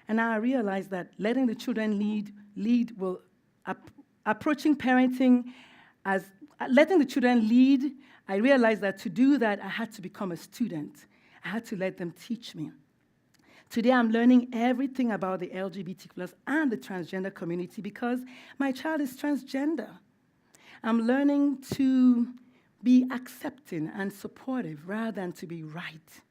And now I realize that letting the children lead will, approaching parenting as, letting the children lead, I realized that to do that, I had to become a student. I had to let them teach me. Today, I'm learning everything about the LGBTQ+ and the transgender community because my child is transgender. I'm learning to be accepting and supportive rather than to be right.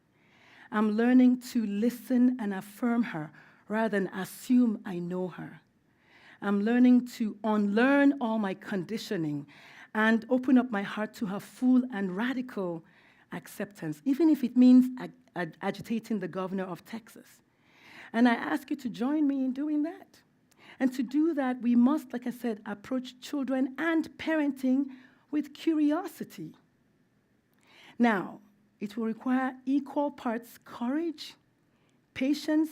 I'm learning to listen and affirm her rather than assume I know her. I'm learning to unlearn all my conditioning and open up my heart to her full and radical acceptance, even if it means agitating the governor of Texas. And I ask you to join me in doing that. And to do that, we must, like I said, approach children and parenting with curiosity. Now, it will require equal parts courage, patience,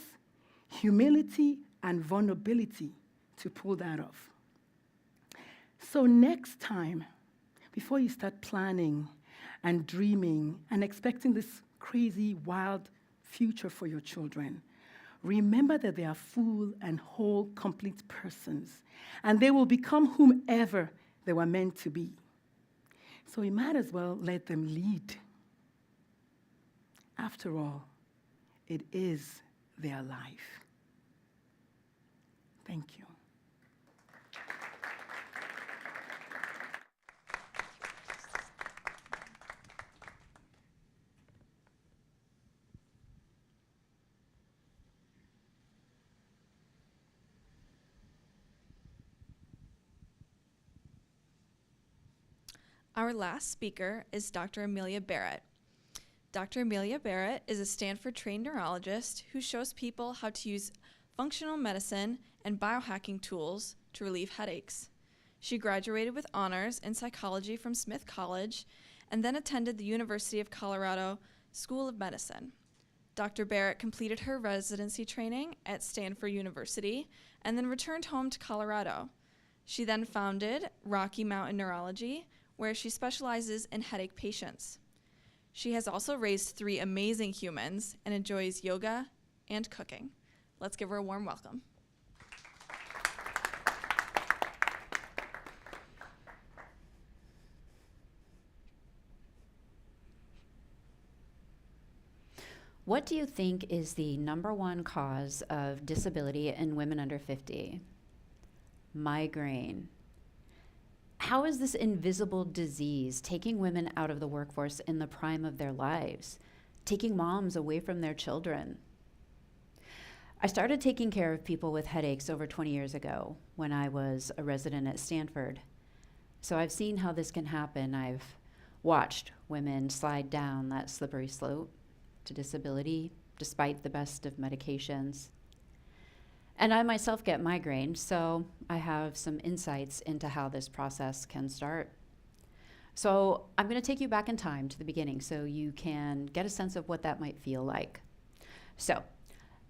humility, and vulnerability to pull that off. So next time, before you start planning and dreaming and expecting this crazy, wild future for your children, remember that they are full and whole, complete persons, and they will become whomever they were meant to be. So we might as well let them lead. After all, it is their life. Thank you. Our last speaker is Dr. Amelia Barrett. Dr. Amelia Barrett is a Stanford-trained neurologist who shows people how to use functional medicine and biohacking tools to relieve headaches. She graduated with honors in psychology from Smith College and then attended the University of Colorado School of Medicine. Dr. Barrett completed her residency training at Stanford University and then returned home to Colorado. She then founded Rocky Mountain Neurology, where she specializes in headache patients. She has also raised 3 amazing humans and enjoys yoga and cooking. Let's give her a warm welcome. What do you think is the #1 cause of disability in women under 50? Migraine. How is this invisible disease taking women out of the workforce in the prime of their lives, taking moms away from their children? I started taking care of people with headaches over 20 years ago when I was a resident at Stanford. So I've seen how this can happen. I've watched women slide down that slippery slope to disability despite the best of medications. And I myself get migraine, so I have some insights into how this process can start. So I'm going to take you back in time to the beginning so you can get a sense of what that might feel like. So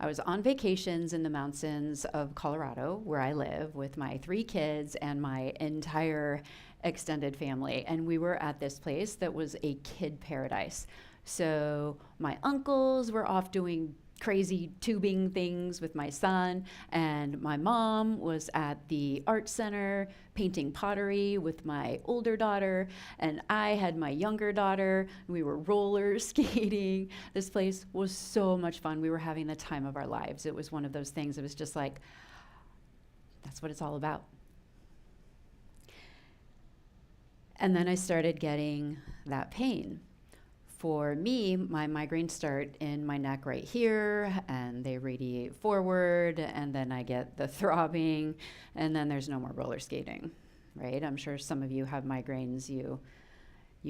I was on vacations in the mountains of Colorado, where I live, with my 3 kids and my entire extended family. And we were at this place that was a kid paradise. So my uncles were off doing crazy tubing things with my son, and my mom was at the art center painting pottery with my older daughter, and I had my younger daughter. We were roller skating. This place was so much fun. We were having the time of our lives. It was one of those things. It was just like, that's what it's all about. And then I started getting that pain. For me, my migraines start in my neck right here, and they radiate forward, and then I get the throbbing, and then there's no more roller skating, right? I'm sure some of you have migraines. You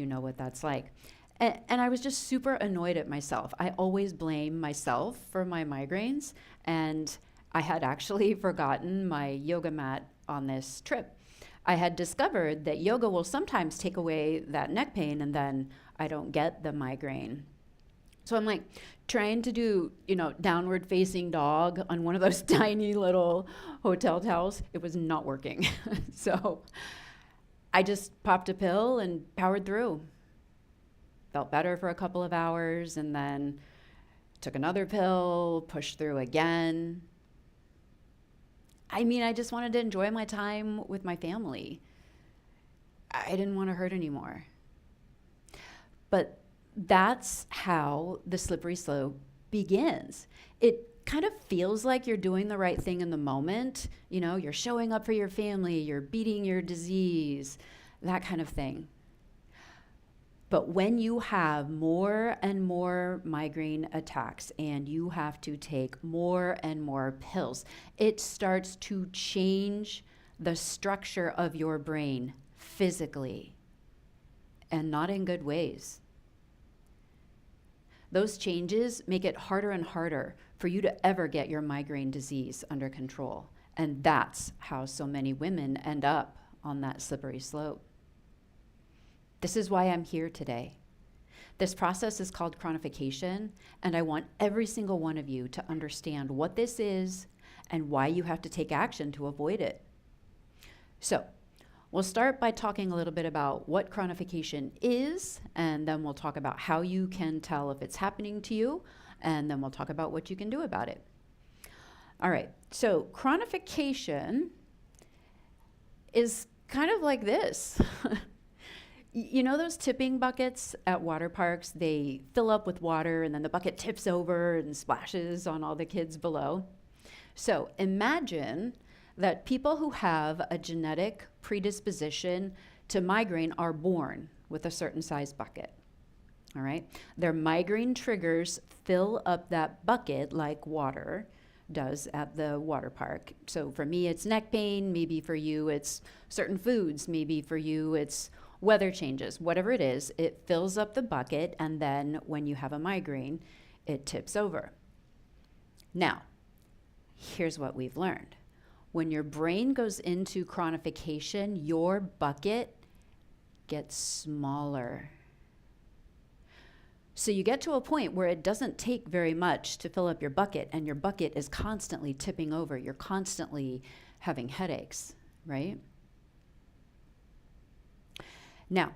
know what that's like. And I was just super annoyed at myself. I always blame myself for my migraines, and I had actually forgotten my yoga mat on this trip. I had discovered that yoga will sometimes take away that neck pain, and then I don't get the migraine. So I'm like trying to do, downward facing dog on one of those tiny little hotel towels. It was not working. So I just popped a pill and powered through. Felt better for a couple of hours and then took another pill, pushed through again. I just wanted to enjoy my time with my family. I didn't want to hurt anymore. But that's how the slippery slope begins. It kind of feels like you're doing the right thing in the moment. You're showing up for your family, you're beating your disease, that kind of thing. But when you have more and more migraine attacks and you have to take more and more pills, it starts to change the structure of your brain physically, and not in good ways. Those changes make it harder and harder for you to ever get your migraine disease under control. And that's how so many women end up on that slippery slope. This is why I'm here today. This process is called chronification, and I want every single one of you to understand what this is and why you have to take action to avoid it. So, we'll start by talking a little bit about what chronification is, and then we'll talk about how you can tell if it's happening to you, and then we'll talk about what you can do about it. All right, so chronification is kind of like this. Those tipping buckets at water parks? They fill up with water and then the bucket tips over and splashes on all the kids below. So imagine that people who have a genetic predisposition to migraine are born with a certain size bucket. All right? Their migraine triggers fill up that bucket like water does at the water park. So for me, it's neck pain. Maybe for you, it's certain foods. Maybe for you, it's weather changes. Whatever it is, it fills up the bucket, and then when you have a migraine, it tips over. Now, here's what we've learned. When your brain goes into chronification, your bucket gets smaller. So you get to a point where it doesn't take very much to fill up your bucket, and your bucket is constantly tipping over. You're constantly having headaches, right? Now,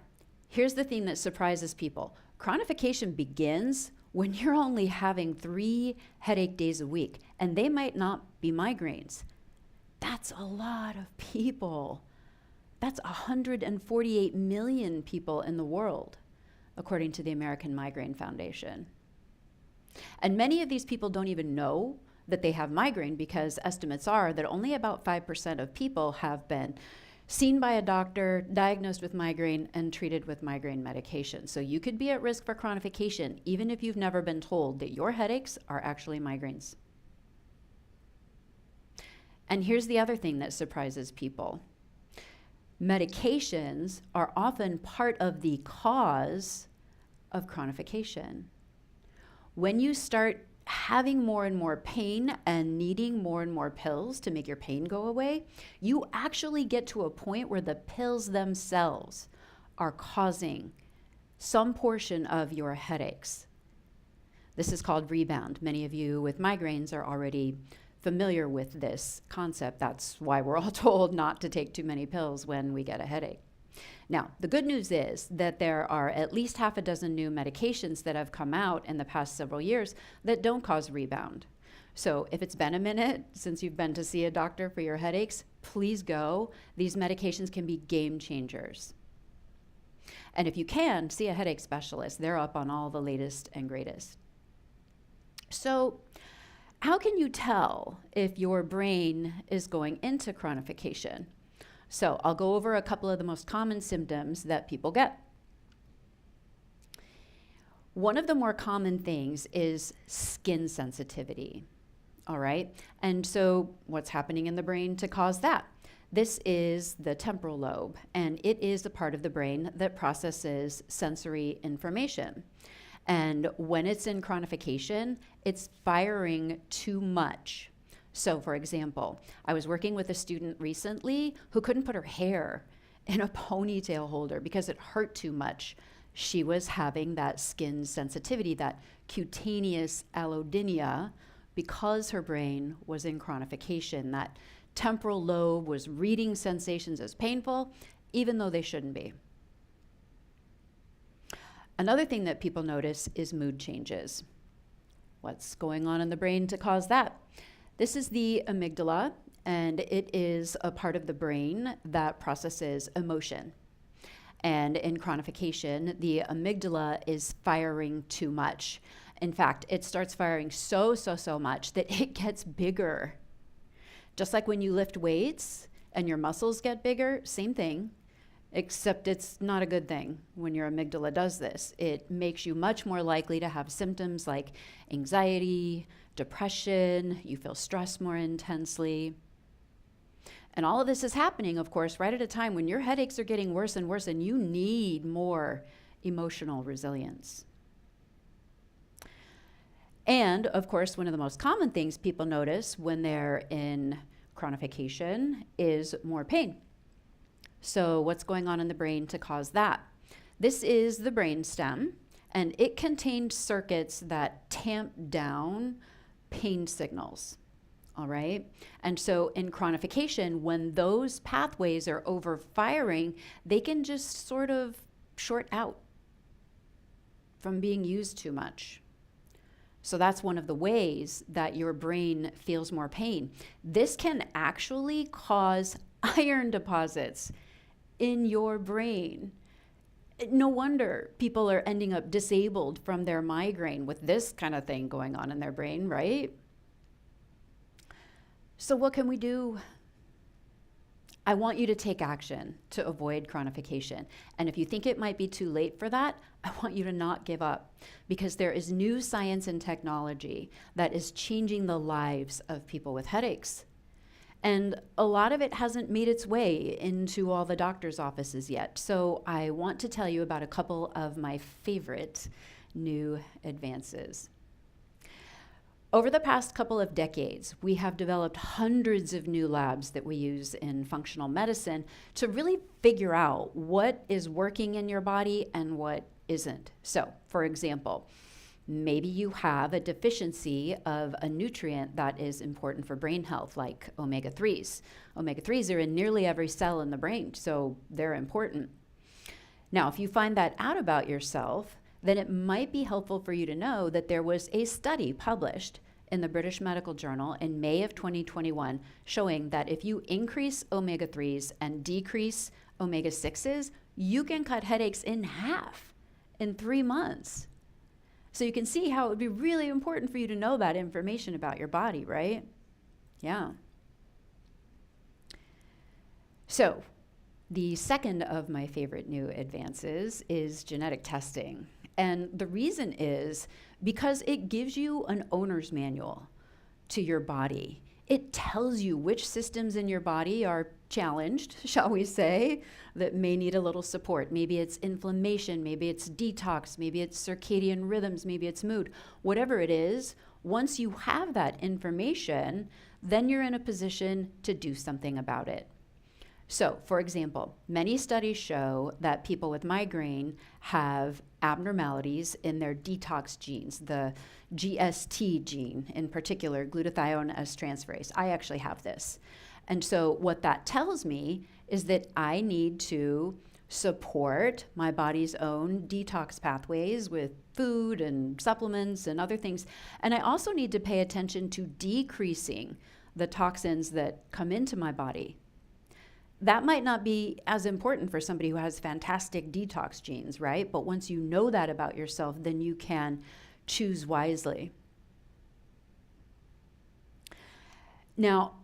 here's the thing that surprises people. Chronification begins when you're only having 3 headache days a week, and they might not be migraines. That's a lot of people. That's 148 million people in the world, according to the American Migraine Foundation. And many of these people don't even know that they have migraine, because estimates are that only about 5% of people have been seen by a doctor, diagnosed with migraine, and treated with migraine medication. So you could be at risk for chronification even if you've never been told that your headaches are actually migraines. And here's the other thing that surprises people. Medications are often part of the cause of chronification. When you start having more and more pain and needing more and more pills to make your pain go away, you actually get to a point where the pills themselves are causing some portion of your headaches. This is called rebound. Many of you with migraines are already familiar with this concept. That's why we're all told not to take too many pills when we get a headache. Now, the good news is that there are at least 6 new medications that have come out in the past several years that don't cause rebound. So if it's been a minute since you've been to see a doctor for your headaches, please go. These medications can be game changers. And if you can, see a headache specialist. They're up on all the latest and greatest. So how can you tell if your brain is going into chronification? So I'll go over a couple of the most common symptoms that people get. One of the more common things is skin sensitivity, all right? And so what's happening in the brain to cause that? This is the temporal lobe, and it is the part of the brain that processes sensory information. And when it's in chronification, it's firing too much. So for example, I was working with a student recently who couldn't put her hair in a ponytail holder because it hurt too much she was having that skin sensitivity, that cutaneous allodynia, because her brain was in chronification. That temporal lobe was reading sensations as painful, even though they shouldn't be. Another thing that people notice is mood changes. What's going on in the brain to cause that? This is the amygdala, and it is a part of the brain that processes emotion. And in chronification, the amygdala is firing too much. In fact, it starts firing so much that it gets bigger. Just like when you lift weights and your muscles get bigger, same thing. Except it's not a good thing when your amygdala does this. It makes you much more likely to have symptoms like anxiety, depression, you feel stress more intensely. And all of this is happening, of course, right at a time when your headaches are getting worse and worse and you need more emotional resilience. And, of course, one of the most common things people notice when they're in chronification is more pain. So what's going on in the brain to cause that? This is the brainstem, and it contains circuits that tamp down pain signals, all right? And so in chronification, when those pathways are overfiring, they can just sort of short out from being used too much. So that's one of the ways that your brain feels more pain. This can actually cause iron deposits in your brain. No wonder people are ending up disabled from their migraine with this kind of thing going on in their brain, right? So what can we do? I want you to take action to avoid chronification. And if you think it might be too late for that, I want you to not give up, because there is new science and technology that is changing the lives of people with headaches. And a lot of it hasn't made its way into all the doctor's offices yet. So I want to tell you about a couple of my favorite new advances. Over the past couple of decades, we have developed hundreds of new labs that we use in functional medicine to really figure out what is working in your body and what isn't. So, for example, maybe you have a deficiency of a nutrient that is important for brain health, like omega-3s. Omega-3s are in nearly every cell in the brain, so they're important. Now, if you find that out about yourself, then it might be helpful for you to know that there was a study published in the British Medical Journal in May of 2021 showing that if you increase omega-3s and decrease omega-6s, you can cut headaches in half in 3 months. So you can see how it would be really important for you to know that information about your body, right? Yeah. So the second of my favorite new advances is genetic testing. And the reason is because it gives you an owner's manual to your body. It tells you which systems in your body are challenged, shall we say, that may need a little support. Maybe it's inflammation, maybe it's detox, maybe it's circadian rhythms, maybe it's mood. Whatever it is, once you have that information, then you're in a position to do something about it. So, for example, many studies show that people with migraine have abnormalities in their detox genes, the GST gene, in particular, glutathione transferase. I actually have this. And so what that tells me is that I need to support my body's own detox pathways with food and supplements and other things. And I also need to pay attention to decreasing the toxins that come into my body. That might not be as important for somebody who has fantastic detox genes, right? But once you know that about yourself, then you can choose wisely. Now,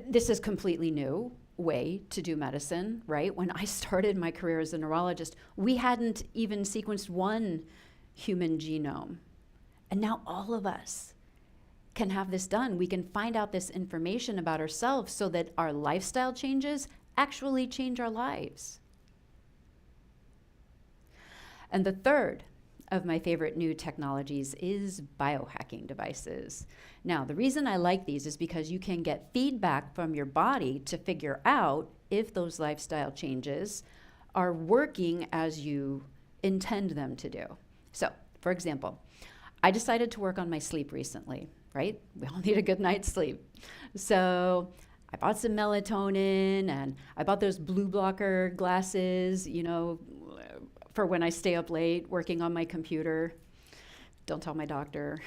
this is completely new way to do medicine, right? When I started my career as a neurologist, we hadn't even sequenced one human genome. And now all of us can have this done. We can find out this information about ourselves so that our lifestyle changes actually change our lives. And the third of my favorite new technologies is biohacking devices. Now, the reason I like these is because you can get feedback from your body to figure out if those lifestyle changes are working as you intend them to do. So, for example, I decided to work on my sleep recently, right? We all need a good night's sleep. So I bought some melatonin and I bought those blue blocker glasses, you know, for when I stay up late working on my computer. Don't tell my doctor.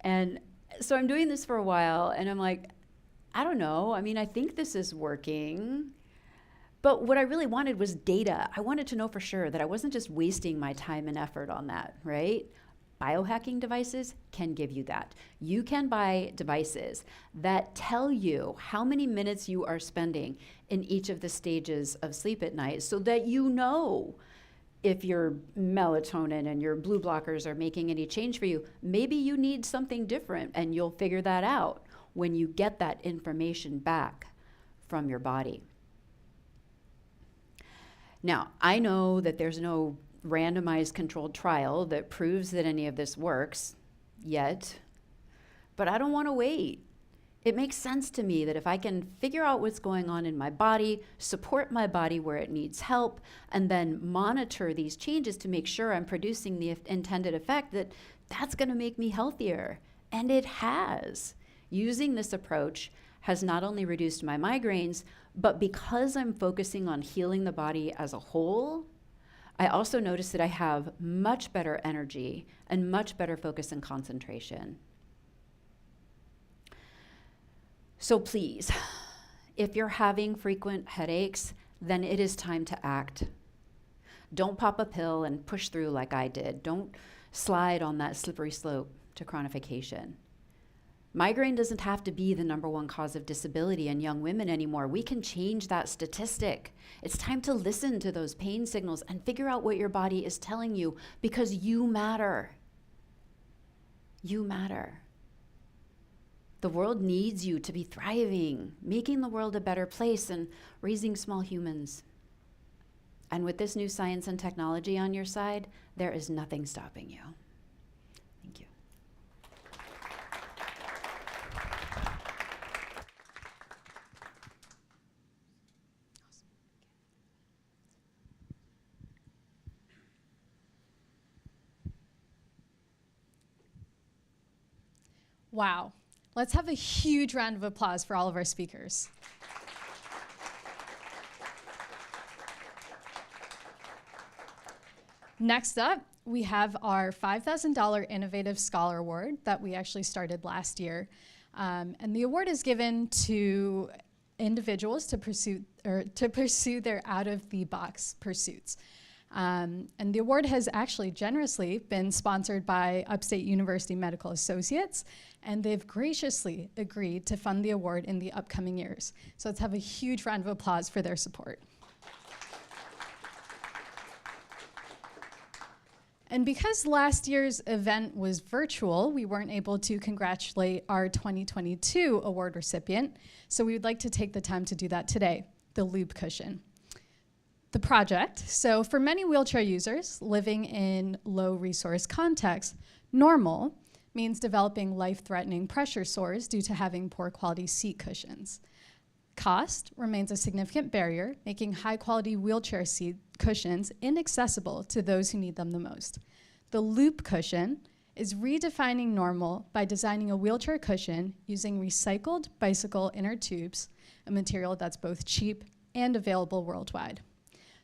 And so I'm doing this for a while and I'm like, I don't know. I mean, I think this is working. But what I really wanted was data. I wanted to know for sure that I wasn't just wasting my time and effort on that, right? Biohacking devices can give you that. You can buy devices that tell you how many minutes you are spending in each of the stages of sleep at night so that you know if your melatonin and your blue blockers are making any change for you. Maybe you need something different and you'll figure that out when you get that information back from your body. Now, I know that there's no randomized controlled trial that proves that any of this works yet, but I don't want to wait. It makes sense to me that if I can figure out what's going on in my body, support my body where it needs help, and then monitor these changes to make sure I'm producing the intended effect, that's going to make me healthier. And it has. Using this approach has not only reduced my migraines, but because I'm focusing on healing the body as a whole, I also notice that I have much better energy and much better focus and concentration. So please, if you're having frequent headaches, then it is time to act. Don't pop a pill and push through like I did. Don't slide on that slippery slope to chronification. Migraine doesn't have to be the #1 cause of disability in young women anymore. We can change that statistic. It's time to listen to those pain signals and figure out what your body is telling you, because you matter. You matter. The world needs you to be thriving, making the world a better place and raising small humans. And with this new science and technology on your side, there is nothing stopping you. Thank you. Wow. Let's have a huge round of applause for all of our speakers. Next up, we have our $5,000 Innovative Scholar Award that we actually started last year. And the award is given to individuals to pursue their out-of-the-box pursuits. And the award has actually generously been sponsored by Upstate University Medical Associates, and they've graciously agreed to fund the award in the upcoming years. So let's have a huge round of applause for their support. And because last year's event was virtual, we weren't able to congratulate our 2022 award recipient, so we would like to take the time to do that today, the Loop Cushion. The project, so for many wheelchair users living in low resource contexts, normal means developing life-threatening pressure sores due to having poor quality seat cushions. Cost remains a significant barrier, making high-quality wheelchair seat cushions inaccessible to those who need them the most. The Loop Cushion is redefining normal by designing a wheelchair cushion using recycled bicycle inner tubes, a material that's both cheap and available worldwide.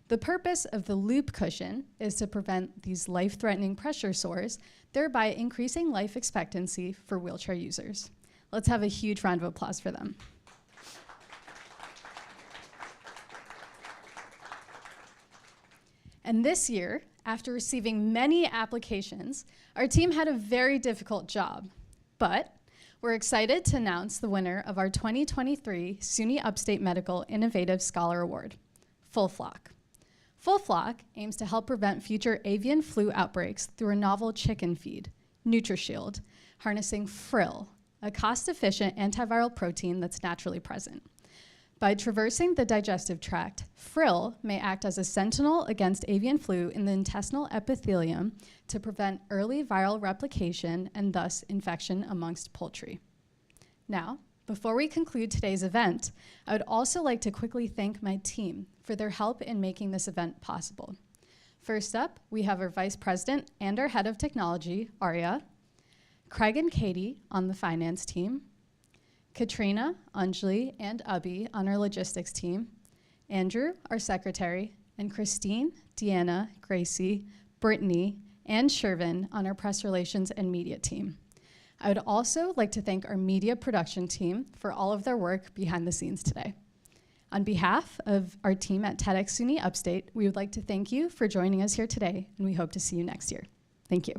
The purpose of the Loop Cushion is to prevent these life-threatening pressure sores, thereby increasing life expectancy for wheelchair users. Let's have a huge round of applause for them. And this year, after receiving many applications, our team had a very difficult job. But we're excited to announce the winner of our 2023 SUNY Upstate Medical Innovative Scholar Award, Full Flock. Full Flock aims to help prevent future avian flu outbreaks through a novel chicken feed, NutriShield, harnessing Frill, a cost-efficient antiviral protein that's naturally present. By traversing the digestive tract, Frill may act as a sentinel against avian flu in the intestinal epithelium to prevent early viral replication and thus infection amongst poultry. Now, before we conclude today's event, I would also like to quickly thank my team for their help in making this event possible. First up, we have our Vice President and our Head of Technology, Arya, Craig and Katie on the finance team, Katrina, Anjali, and Abhi on our logistics team, Andrew, our secretary, and Christine, Deanna, Gracie, Brittany, and Shervin on our press relations and media team. I would also like to thank our media production team for all of their work behind the scenes today. On behalf of our team at TEDx SUNY Upstate, we would like to thank you for joining us here today, and we hope to see you next year. Thank you.